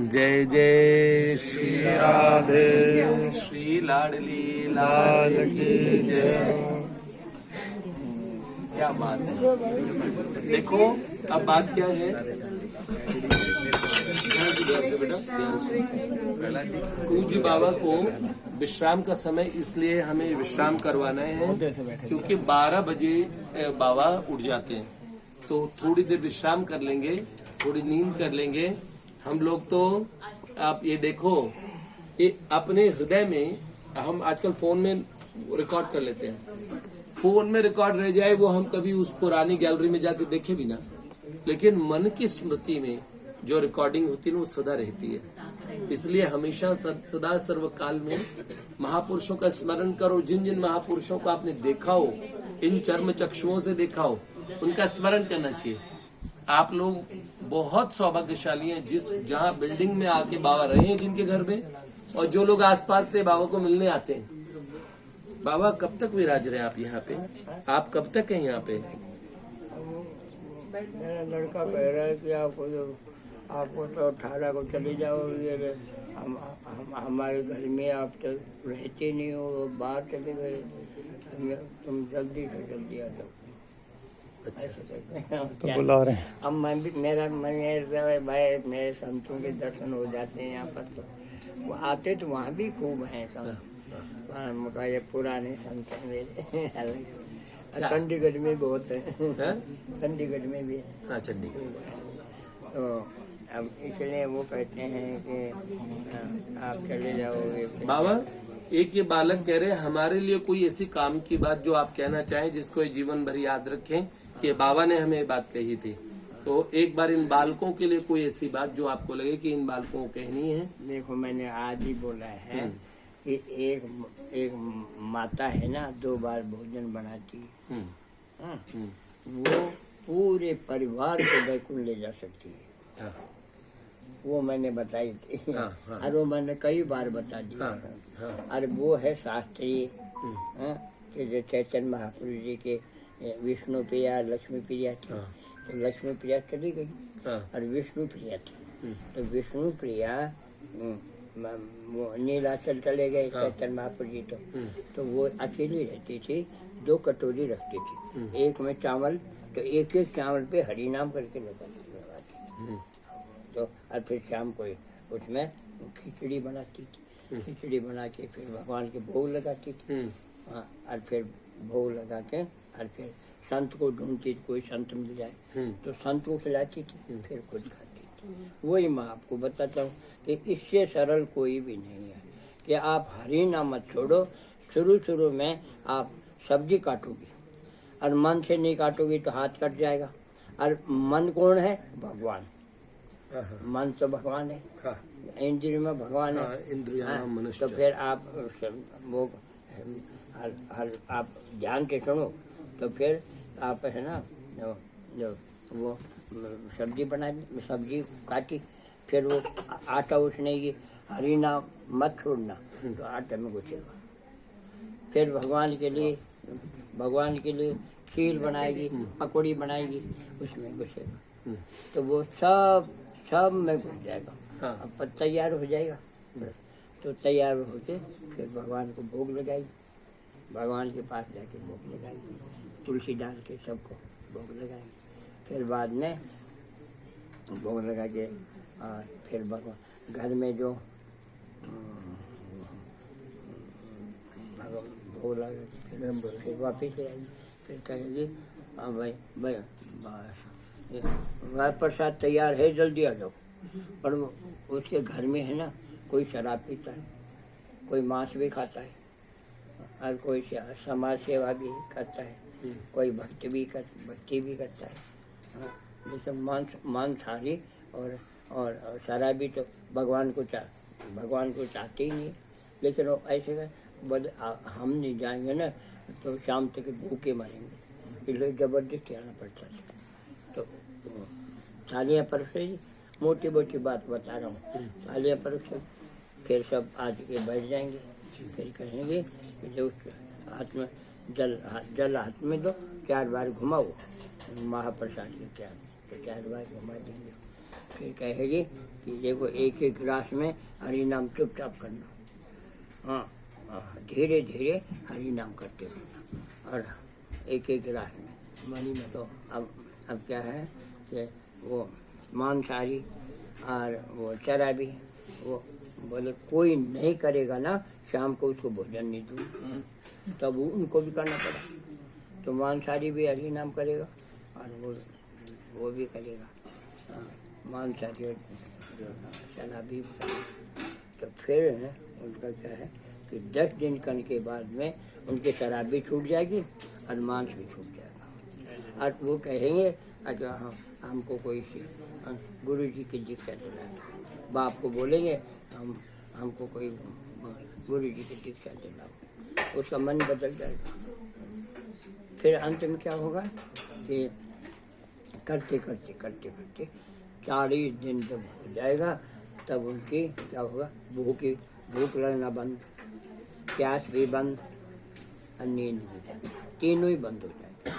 जय जय श्री राधे श्री लाडली लाल की जय। क्या बात है, देखो अब बात क्या है बेटा, पूज्य बाबा को विश्राम का समय इसलिए हमें विश्राम करवाना है क्योंकि 12 बजे बाबा उठ जाते हैं, तो थोड़ी देर विश्राम कर लेंगे, थोड़ी नींद कर लेंगे हम लोग। तो आप ये देखो, ये अपने हृदय में हम आजकल फोन में रिकॉर्ड कर लेते हैं, फोन में रिकॉर्ड रह जाए वो हम कभी उस पुरानी गैलरी में जाके देखे भी ना, लेकिन मन की स्मृति में जो रिकॉर्डिंग होती है वो सदा रहती है। इसलिए हमेशा सदा सर्वकाल में महापुरुषों का स्मरण करो। जिन जिन महापुरुषों को आपने देखा हो, इन चर्म चक्षुओं से देखा हो, उनका स्मरण करना चाहिए। आप लोग बहुत सौभाग्यशाली हैं जिस जहाँ बिल्डिंग में आके बाबा रहे हैं जिनके घर में, और जो लोग आसपास से बाबा को मिलने आते हैं। बाबा कब तक विराज रहे आप यहाँ पे, आप कब तक हैं यहाँ पे? मेरा लड़का कह रहा है कि आपको तो 18 को चले जाओगे, हमारे घर में आप तो रहते नहीं हो, बाहर चले गए, तुम जल्दी से जल्दी आ जाओ। अच्छा तो बुला रहे हैं। अब मैं भी मेरा भाई मेरे संतों के दर्शन हो जाते हैं यहाँ पर, तो वो आते तो वहाँ भी खूब हैं संत, ये पुराने संत हैं मेरे। चंडीगढ़ में बहुत है, चंडीगढ़ में भी है। हाँ चंडीगढ़। तो अब इसलिए वो कहते हैं कि आप चले जाओगे। बाबा एक ये बालक कह रहे हैं हमारे लिए कोई ऐसी काम की बात जो आप कहना चाहें जिसको ये जीवन भर याद रखें कि बाबा ने हमें ये बात कही थी, तो एक बार इन बालकों के लिए कोई ऐसी बात जो आपको लगे कि इन बालकों को कहनी है। देखो मैंने आज ही बोला है कि एक माता है ना, 2 बार भोजन बनाती है, वो पूरे परिवार को बैकुंठ ले जा सकती है। हाँ, वो मैंने बताई थी। हाँ, हाँ। और वो मैंने कई बार बता दी। हाँ, हाँ। और वो है शास्त्रीय, कि जो चैतन्य महापुरुष जी के विष्णु प्रिया लक्ष्मी प्रिया थी, तो लक्ष्मी प्रिया चली गई और विष्णु प्रिया थी, तो विष्णु प्रिया वो नीलाचल चले गए चैतन्य महापुरुष जी, तो वो अकेली रहती थी, 2 कटोरी रखती थी, एक में चावल, तो एक एक चावल पे हरि नाम करके लगाती, तो और फिर शाम को उसमें खिचड़ी बनाती थी, खिचड़ी बना के फिर भगवान के भोग लगाती थी, हाँ, और फिर भोग लगा के और फिर संत को ढूंढती थी, कोई संत मिल जाए तो संत को खिलाती थी, फिर खुद खाती थी। वही मैं आपको बताता हूँ कि इससे सरल कोई भी नहीं है। कि आप हरी नाम मत छोड़ो। शुरू में आप सब्जी काटोगी और मन से नहीं काटोगी तो हाथ कट जाएगा। और मन कौन है? भगवान। मन तो भगवान है, हाँ, इंद्रिय में भगवान है। हाँ, इंद्रियाणाम हाँ, मनुष्य तो फिर आप वो हर आप ध्यान से सुनो तो फिर आप है ना जो वो सब्जी सब्जी काटी, फिर वो आटा उसने की हरी नाम मत छोड़ना तो आटे में घुसेगा। फिर भगवान के लिए खीर बनाएगी, पकौड़ी बनाएगी, उसमें घुसेगा तो वो सब में घुस जाएगा। हाँ। अब तैयार हो जाएगा तो तैयार होके फिर भगवान को भोग लगाएगी, भगवान के पास जाके भोग लगाएगी, तुलसी डाल के सबको भोग लगाएगी। फिर बाद में भोग लगा के और फिर भगवान घर में जो भोग लगा फिर वापिस ले आएगी। फिर कहेगी हाँ भाई वह प्रसाद तैयार है, जल्दी आ जाओ। पर उसके घर में है ना कोई शराब पीता है, कोई मांस भी खाता है और कोई समाज सेवा भी करता है, कोई भक्ति भी करता है। हाँ, जैसे मांसाहारी और शराबी तो भगवान को चाहते ही नहीं है। लेकिन वो ऐसे कर हम नहीं जाएंगे ना तो शाम तक भूखे मरेंगे, इसलिए जबरदस्ती आना पड़ता है। तो सालियाँ परोसे, मोटी बात बता रहा हूँ, सालियाँ परोसे फिर सब आज के बैठ जाएंगे। फिर कहेंगे कि जो हाथ में जल हाथ में दो, 4 बार घुमाओ महाप्रसाद के 4 बार घुमा देंगे। फिर कहेगी कि देखो एक गिलास में हरि नाम चुपचाप करना, हाँ धीरे धीरे हरि नाम करते रहना और एक गिलास में मनी में। तो अब क्या है कि वो मांसाहारी और वो शराबी वो बोले कोई नहीं करेगा ना शाम को उसको भोजन नहीं दूँ, तब उनको भी करना पड़ा। तो मांसाहारी भी हरि नाम करेगा और वो भी करेगा मांसाहारी और शराबी भी करेगा। तो फिर उनका क्या है कि 10 दिन करने के बाद में उनकी शराब भी छूट जाएगी और मांस भी छूट जाएगा। और वो कहेंगे अगर हमको कोई गुरु जी की दीक्षा दिला दो, बाप को बोलेंगे हमको कोई गुरु जी की दीक्षा दिलाओ, उसका मन बदल जाएगा। फिर अंत में क्या होगा कि करते 40 दिन जब हो जाएगा तब उनकी क्या होगा, भूख लगना बंद, प्यास भी बंद और नींद भी बंद, तीनों ही बंद हो जाएंगे।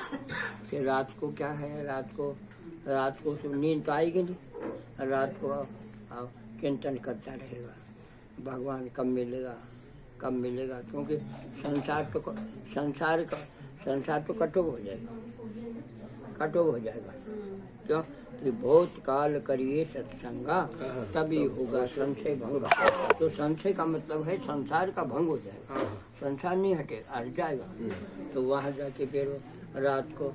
फिर रात को क्या है, रात को नींद तो आएगी नहीं, रात को चिंतन करता रहेगा भगवान कब मिलेगा, क्योंकि संसार तो कटोग हो जाएगा। क्यों कि बहुत काल करिए सत्संगा तभी होगा संशय भंग। तो संशय का मतलब है संसार का भंग हो जाएगा, संसार नहीं हटेगा, हट जाएगा। तो वहाँ जाके फिर रात को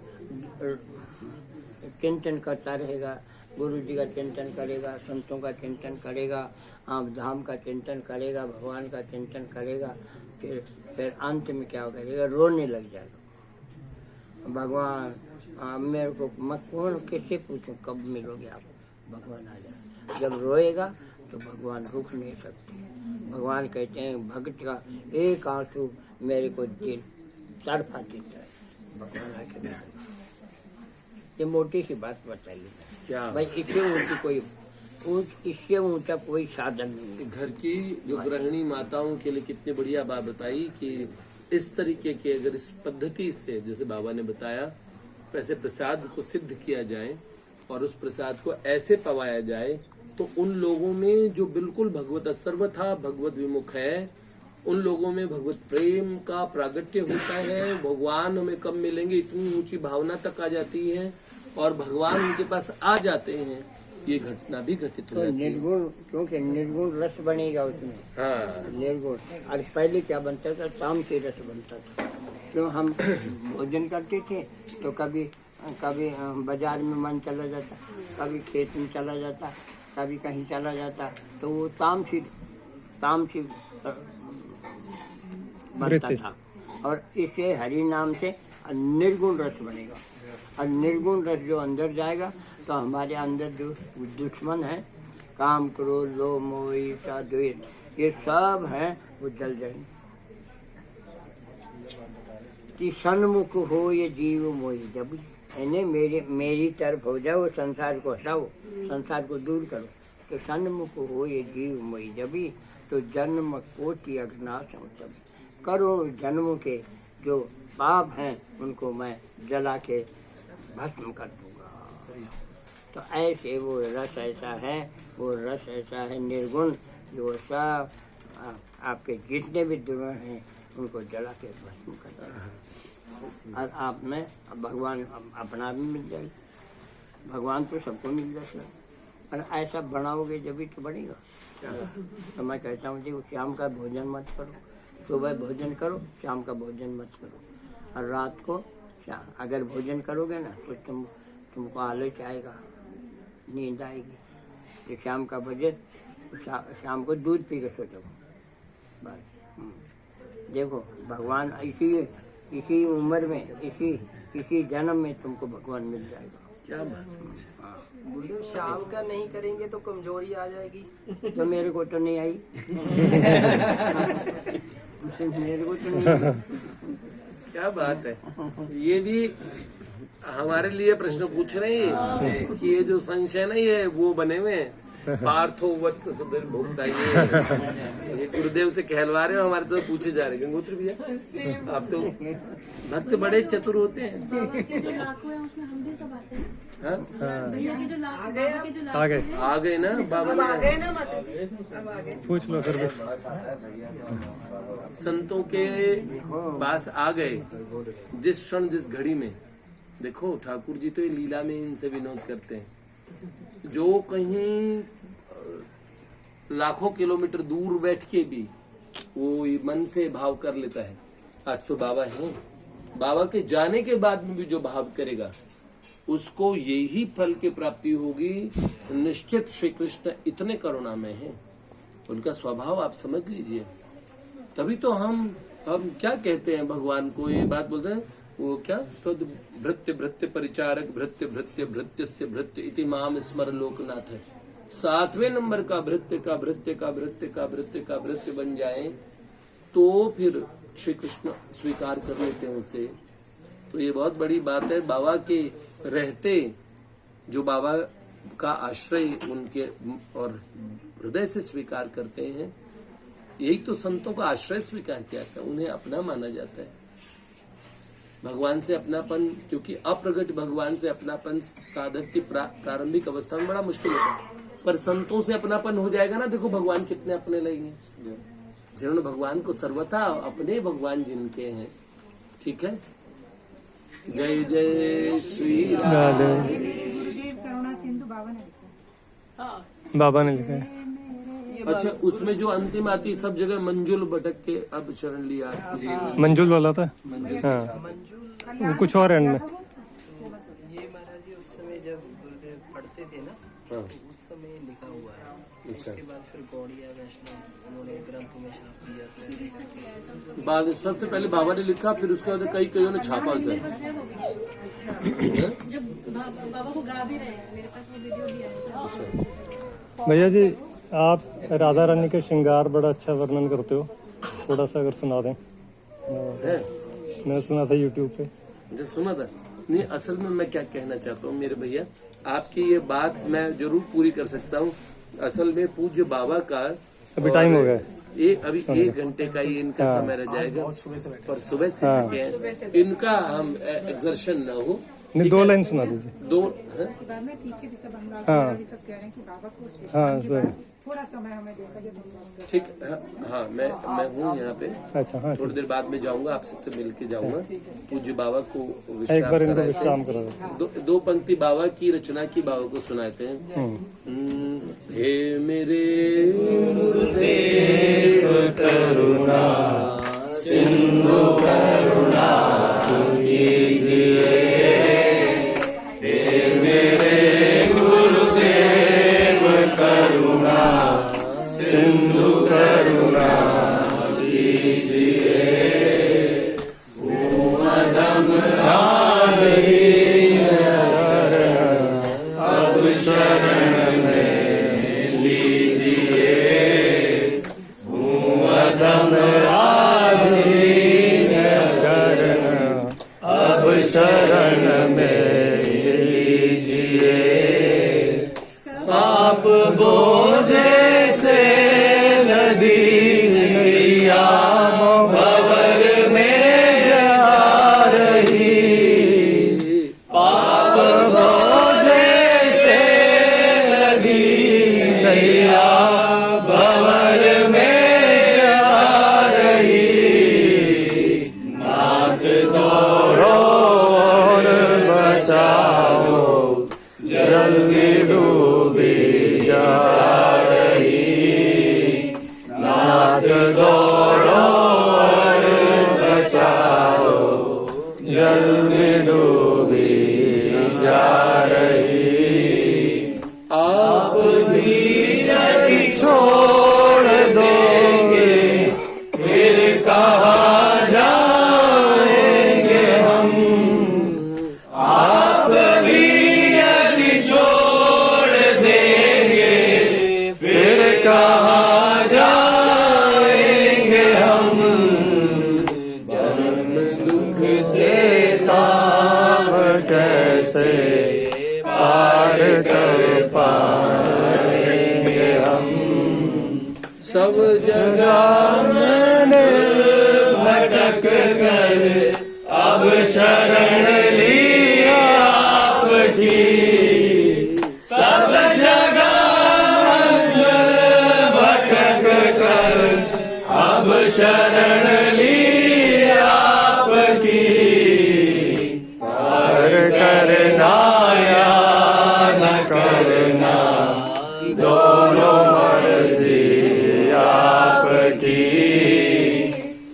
चिंतन करता रहेगा, गुरु जी का चिंतन करेगा, संतों का चिंतन करेगा, धाम का चिंतन करेगा, भगवान का चिंतन करेगा। फिर अंत में क्या करेगा, रोने लग जाएगा। भगवान मेरे को मत कौन किससे पूछो कब मिलोगे आप, भगवान आ जाए। जब रोएगा तो भगवान रुक नहीं सकते। भगवान कहते हैं भक्त का एक आंसू मेरे को दिल तड़फा देता है, भगवान आके मिलेगा। ये मोटी सी बात बताइए क्या भाई, इससे ऊंचा कोई साधन नहीं है। घर की जो गृहिणी माताओं के लिए कितनी बढ़िया बात बताई कि इस तरीके के अगर इस पद्धति से जैसे बाबा ने बताया वैसे प्रसाद को सिद्ध किया जाए और उस प्रसाद को ऐसे पवाया जाए तो उन लोगों में जो बिल्कुल भगवत सर्वथा भगवत विमुख है, उन लोगों में भगवत प्रेम का प्रागट्य होता है। भगवान हमें कब मिलेंगे इतनी ऊंची भावना तक आ जाती है और भगवान उनके पास आ जाते हैं। ये घटना भी घटित हो जाती है। निर्गुण, क्योंकि निर्गुण रस बनेगा उसमें। हाँ, निर्गुण। और पहले क्या बनता था, तामसी रस बनता था। क्यों हम भोजन करते थे तो कभी बाजार में मन चला जाता, कभी खेत में चला जाता, कभी कहीं चला जाता, तो वो तामसी बनता था। और इसे हरि नाम से निर्गुण रस बनेगा, और निर्गुण रस जो अंदर जाएगा तो हमारे अंदर जो दुश्मन है, काम क्रोध लोभ मोह ईर्ष्या द्वेष, ये सब है वो जल जाएंगे। कि सन्मुख हो ये जीव मोही, जब यानी मेरी तरफ हो जाओ, संसार को हटाओ, संसार को दूर करो, तो सन्मुख हो ये जीव मोही जबी, तो जन्म कोटि अघनाश तभी, करोड़ों जन्मों के जो पाप हैं उनको मैं जला के भस्म कर दूंगा। तो ऐसे वो रस ऐसा है, वो रस ऐसा है निर्गुण, जो सब आपके जितने भी दुर्गुण हैं उनको जला के भस्म कर देगा। और आप में भगवान अपना भी मिल जाएगा, भगवान तो सबको मिल जाएगा। और ऐसा बनाओगे जब भी तो बनेगा। तो मैं कहता हूँ जी शाम का भोजन मत करो, सुबह भोजन करो, शाम का भोजन मत करो। और रात को अगर भोजन करोगे ना तो तुमको आलस आएगा, नींद आएगी। तो शाम का भोजन शाम को दूध पी के सो जाओ बस। देखो भगवान इसी उम्र में, इसी जन्म में तुमको भगवान मिल जाएगा। क्या बात। गुरुदेव शाम का नहीं करेंगे तो कमजोरी आ जाएगी। तो मेरे को तो नहीं आई। मेरे को तो नहीं आई। क्या बात है। ये भी हमारे लिए प्रश्न पूछ रहे हैं कि ये जो संशय ना ये वो बने हुए हैं पार्थो वत्स सुधीर भोक्ता, ये गुरुदेव से कहलवा रहे हो, हमारे तो पूछे जा रहे हैं। गंगोत्री भैया आप तो भक्त बड़े चतुर होते हैं। जो लाखों है उसमें हम भी सब आते हैं। भैया के जो लाखों के जो आ गए आ गए ना बाबा अब आ गए ना माता जी, अब आ गए। पूछ लो फिर भी। संतों के पास आ गए जिस क्षण जिस घड़ी में। देखो ठाकुर जी तो ये लीला में इनसे विनोद करते हैं। जो कहीं लाखों किलोमीटर दूर बैठ के भी वो मन से भाव कर लेता है। आज तो बाबा हैं, बाबा के जाने के बाद में भी जो भाव करेगा उसको यही फल की प्राप्ति होगी निश्चित। श्री कृष्ण इतने करुणामय हैं, उनका स्वभाव आप समझ लीजिए। तभी तो हम क्या कहते हैं भगवान को, ये बात बोलते हैं वो क्या, तो भृत्य भृत्य परिचारक भृत्य भृत्य भृत्य से भृत्य इति माम स्मर लोकनाथ है। 7वें नंबर का भृत्य का भृत्य का भृत्य का भृत्य का भृत्य बन जाए तो फिर श्री कृष्ण स्वीकार कर लेते हैं उसे। तो ये बहुत बड़ी बात है। बाबा के रहते जो बाबा का आश्रय उनके और हृदय से स्वीकार करते हैं, यही तो संतों का आश्रय स्वीकार किया था, उन्हें अपना माना जाता है। भगवान से अपनापन, क्योंकि अप्रगट भगवान से अपनापन साधक की प्रारंभिक अवस्था में बड़ा मुश्किल होता है, पर संतों से अपनापन हो जाएगा ना, देखो भगवान कितने अपने लगेंगे। जिन्होंने भगवान को सर्वथा अपने भगवान जिनके हैं, ठीक है। जय जय श्री राम। गुरुदेव करुणा सिंधु बाबा ने लिखा है। अच्छा, उसमें जो अंतिम आती सब जगह मंजुल भटक के अब शरण लिया। मंजुल वाला था। हाँ, वो कुछ और एंड में। ये महाराज जी उस समय जब गुरुदेव पढ़ते थे ना, तो उस समय लिखा हुआ है। उसके बाद फिर गौड़िया वैष्णव उन्होंने ग्रंथ में छाप दिया। बाद सबसे पहले बाबा ने लिखा, फिर उसके बाद कईयों ने छापा उसे। जब बाबा को गा भी रहे हैं, मेरे पास वो वीडियो भी आया था। भैया जी आप राधा रानी के श्रृंगार बड़ा अच्छा वर्णन करते हो, थोड़ा सा अगर सुना दें। मैं सुना था यूट्यूब पे। जो सुना था नहीं, असल में मैं क्या कहना चाहता हूँ मेरे भैया, आपकी ये बात मैं जरूर पूरी कर सकता हूँ। असल में पूज्य बाबा का अभी टाइम हो गया, अभी 1 घंटे का ही इनका समय रह जाएगा, पर सुबह से हैं। इनका हम एक्सर्शन न हो। नहीं, 2 लाइन सुना दीजिए। 2 बाद में पीछे भी सब अनुराग हाँ। भी सब कह रहे हैं कि बाबा को हाँ, के बाद थोड़ा समय हमें दे सके तो। ठीक। हाँ, मैं हूँ यहाँ पे। अच्छा हाँ, थोड़ी देर बाद में जाऊंगा, आप सबसे मिल के जाऊंगा। पूज्य बाबा को एक बार इनको कराते विश्राम हैं। करा दो। 2 पंक्ति बाबा की रचना की बाबा को सुनाते हैं। हे मेरे गुरुदेव करुणा सिंधु करुणा कीजिए, हे मेरे गुरुदेव करुणा सिंधु करुणा कीजिए। सब जगह मैंने भटक कर अब शरण ली आपकी। सब जगह भटक कर अब शरण ली आपकी। पार करना या न करना दोनों मर्जी आपकी।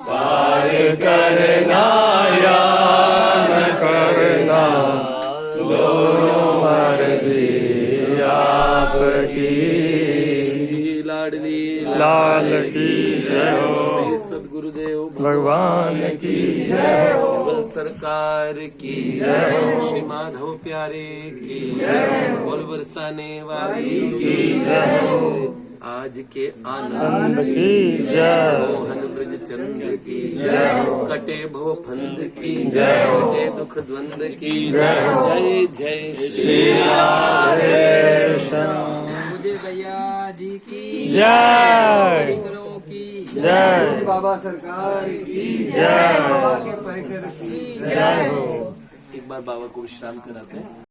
पार करना या न करना दोनों मर्जी आपकी। लाडली लाल की जय हो, श्री सद्गुरुदेव भगवान की जय हो, केवल सरकार की जय हो, श्री माधव प्यारे की जय हो, बोल बरसाने वाली की जय हो। आज के आनंद की जय, मोहन ब्रज चंद की जय हो, कटे भव फंद की जय हो, कटे दुख द्वंद की जय हो। जय जय श्री राधे श्याम। मुझे भैया जी की जय, परिकरों की जय, बाबा सरकार की जय, बाबा के परिकर की जय हो। एक बार बाबा को विश्राम कराते हैं।